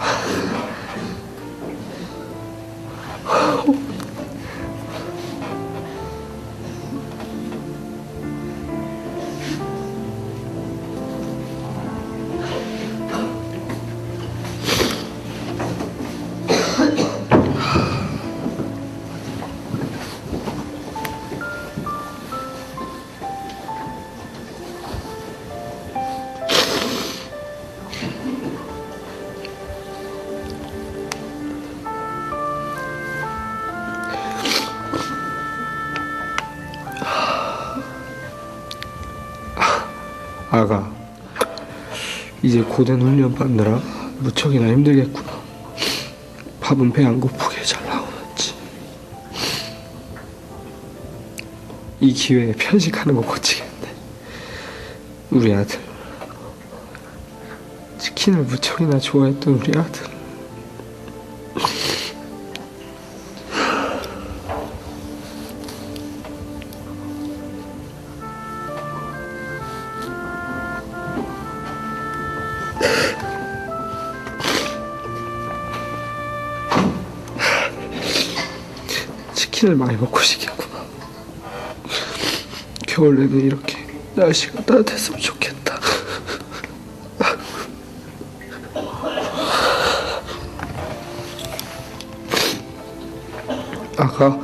아가, 이제 고된 훈련 받느라 무척이나 힘들겠구나. 밥은 배 안 고프게 잘 나오는지. 이 기회에 편식하는 거 고치겠네. 우리 아들, 치킨을 무척이나 좋아했던 우리 아들. 치킨을 많이 먹고 싶겠구나. 겨울에는 이렇게 날씨가 따뜻했으면 좋겠다. 아가,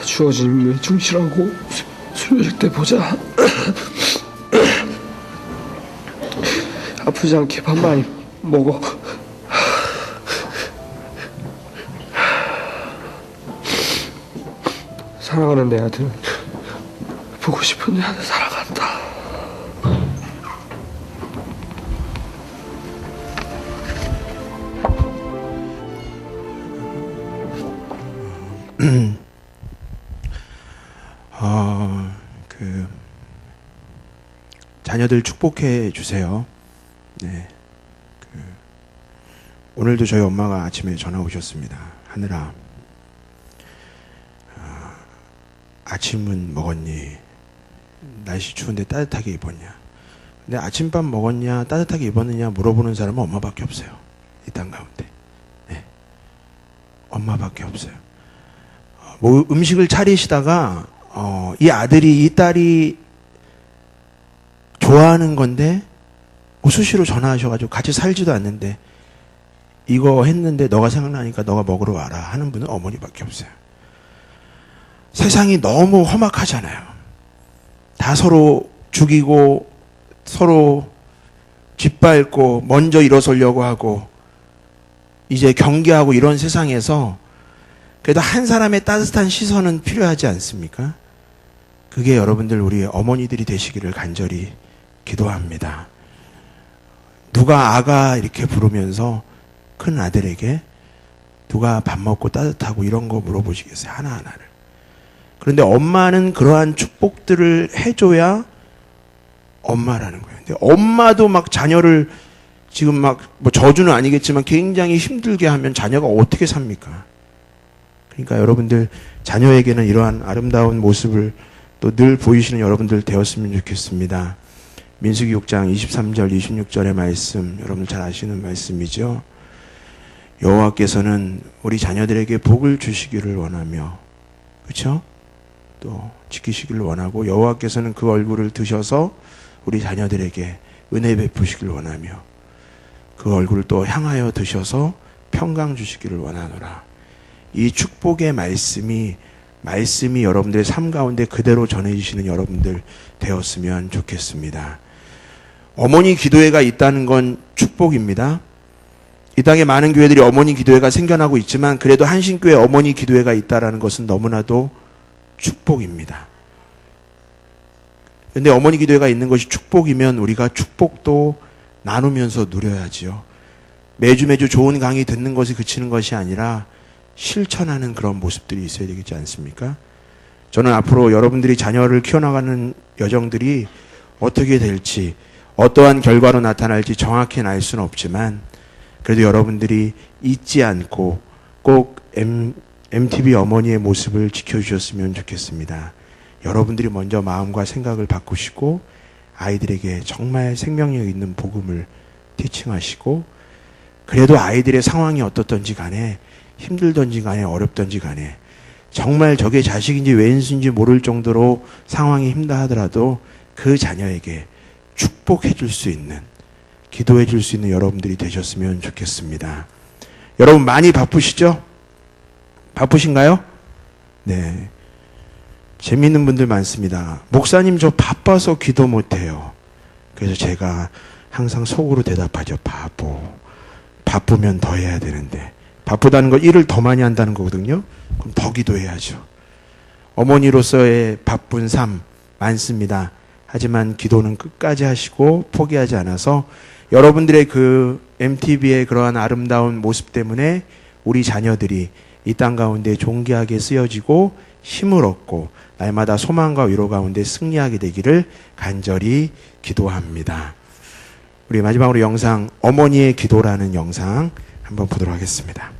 주어진 임무에 충실하고 수료식 때 보자. 아프지 않게 밥 많이 먹어. 사랑하는 내 아들, 보고 싶은 내 아들 사랑한다. 자녀들 축복해 주세요. 네. 오늘도 저희 엄마가 아침에 전화 오셨습니다. 하늘아, 아침은 먹었니? 날씨 추운데 따뜻하게 입었냐? 근데 아침밥 먹었냐, 따뜻하게 입었느냐 물어보는 사람은 엄마밖에 없어요. 이 땅 가운데. 네. 엄마밖에 없어요. 뭐 음식을 차리시다가 이 아들이, 이 딸이 좋아하는 건데 수시로 전화하셔가지고 같이 살지도 않는데 이거 했는데 너가 생각나니까 너가 먹으러 와라 하는 분은 어머니밖에 없어요. 세상이 너무 험악하잖아요. 다 서로 죽이고 서로 짓밟고 먼저 일어서려고 하고 이제 경계하고 이런 세상에서 그래도 한 사람의 따뜻한 시선은 필요하지 않습니까? 그게 여러분들 우리 어머니들이 되시기를 간절히 기도합니다. 누가 아가 이렇게 부르면서 큰 아들에게 누가 밥 먹고 따뜻하고 이런 거 물어보시겠어요? 하나하나를. 그런데 엄마는 그러한 축복들을 해줘야 엄마라는 거예요. 근데 엄마도 막 자녀를 지금 막 뭐 저주는 아니겠지만 굉장히 힘들게 하면 자녀가 어떻게 삽니까? 그러니까 여러분들 자녀에게는 이러한 아름다운 모습을 또 늘 보이시는 여러분들 되었으면 좋겠습니다. 민수기 6장 23절 26절의 말씀, 여러분 잘 아시는 말씀이죠. 여호와께서는 우리 자녀들에게 복을 주시기를 원하며, 그렇죠? 또 지키시기를 원하고, 여호와께서는 그 얼굴을 드셔서 우리 자녀들에게 은혜 베푸시기를 원하며, 그 얼굴을 또 향하여 드셔서 평강 주시기를 원하노라. 이 축복의 말씀이 여러분들의 삶 가운데 그대로 전해지시는 여러분들 되었으면 좋겠습니다. 어머니 기도회가 있다는 건 축복입니다. 이 땅에 많은 교회들이 어머니 기도회가 생겨나고 있지만 그래도 한신교회 어머니 기도회가 있다는 것은 너무나도 축복입니다. 그런데 어머니 기도회가 있는 것이 축복이면 우리가 축복도 나누면서 누려야지요. 매주 좋은 강의 듣는 것이 그치는 것이 아니라 실천하는 그런 모습들이 있어야 되겠지 않습니까? 저는 앞으로 여러분들이 자녀를 키워나가는 여정들이 어떻게 될지, 어떠한 결과로 나타날지 정확히는 알 수는 없지만 그래도 여러분들이 잊지 않고 꼭 MTV 어머니의 모습을 지켜주셨으면 좋겠습니다. 여러분들이 먼저 마음과 생각을 바꾸시고 아이들에게 정말 생명력 있는 복음을 티칭하시고, 그래도 아이들의 상황이 어떻든지 간에, 힘들든지 간에 어렵든지 간에 정말 저게 자식인지 왼수인지 모를 정도로 상황이 힘들다 하더라도 그 자녀에게 축복해 줄 수 있는, 기도해 줄 수 있는 여러분들이 되셨으면 좋겠습니다. 여러분 많이 바쁘시죠? 바쁘신가요? 네. 재미있는 분들 많습니다. 목사님 저 바빠서 기도 못해요. 그래서 제가 항상 속으로 대답하죠. 바보. 바쁘면 더 해야 되는데 바쁘다는 거 일을 더 많이 한다는 거거든요. 그럼 더 기도해야죠. 어머니로서의 바쁜 삶 많습니다. 하지만 기도는 끝까지 하시고 포기하지 않아서 여러분들의 그 MTV의 그러한 아름다운 모습 때문에 우리 자녀들이 이 땅 가운데 존귀하게 쓰여지고 힘을 얻고 날마다 소망과 위로 가운데 승리하게 되기를 간절히 기도합니다. 우리 마지막으로 영상 어머니의 기도라는 영상 한번 보도록 하겠습니다.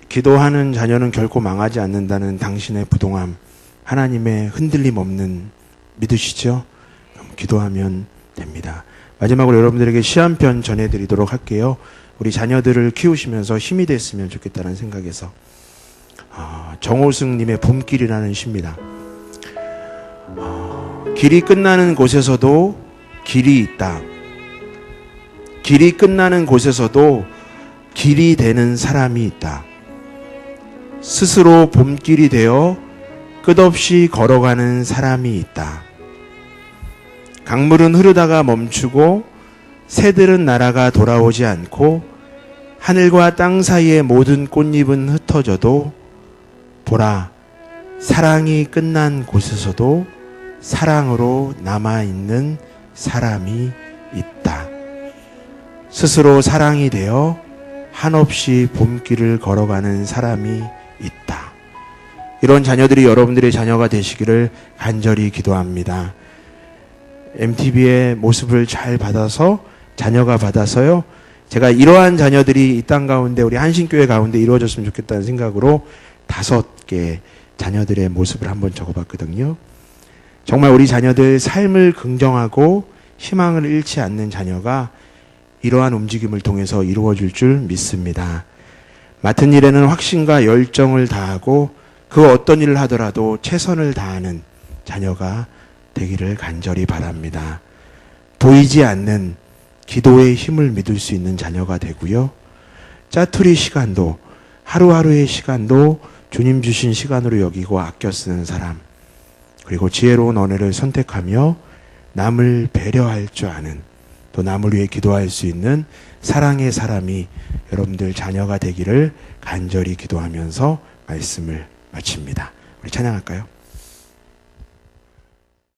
기도하는 자녀는 결코 망하지 않는다는 당신의 부동함, 하나님의 흔들림 없는 믿으시죠? 기도하면 됩니다. 마지막으로 여러분들에게 시 한 편 전해드리도록 할게요. 우리 자녀들을 키우시면서 힘이 됐으면 좋겠다는 생각에서 정호승님의 봄길이라는 시입니다. 길이 끝나는 곳에서도 길이 있다. 길이 끝나는 곳에서도 길이 되는 사람이 있다. 스스로 봄길이 되어 끝없이 걸어가는 사람이 있다. 강물은 흐르다가 멈추고 새들은 날아가 돌아오지 않고 하늘과 땅 사이의 모든 꽃잎은 흩어져도 보라, 사랑이 끝난 곳에서도 사랑으로 남아있는 사람이 있다. 스스로 사랑이 되어 한없이 봄길을 걸어가는 사람이 있다. 이런 자녀들이 여러분들의 자녀가 되시기를 간절히 기도합니다. MTV의 모습을 잘 받아서 자녀가 받아서요. 제가 이러한 자녀들이 이 땅 가운데 우리 한신교회 가운데 이루어졌으면 좋겠다는 생각으로 5개 자녀들의 모습을 한번 적어봤거든요. 정말 우리 자녀들 삶을 긍정하고 희망을 잃지 않는 자녀가 이러한 움직임을 통해서 이루어질 줄 믿습니다. 맡은 일에는 확신과 열정을 다하고 그 어떤 일을 하더라도 최선을 다하는 자녀가 되기를 간절히 바랍니다. 보이지 않는 기도의 힘을 믿을 수 있는 자녀가 되고요. 짜투리 시간도 하루하루의 시간도 주님 주신 시간으로 여기고 아껴 쓰는 사람, 그리고 지혜로운 언어를 선택하며 남을 배려할 줄 아는, 또 남을 위해 기도할 수 있는 사랑의 사람이 여러분들 자녀가 되기를 간절히 기도하면서 말씀을 마칩니다. 우리 찬양할까요?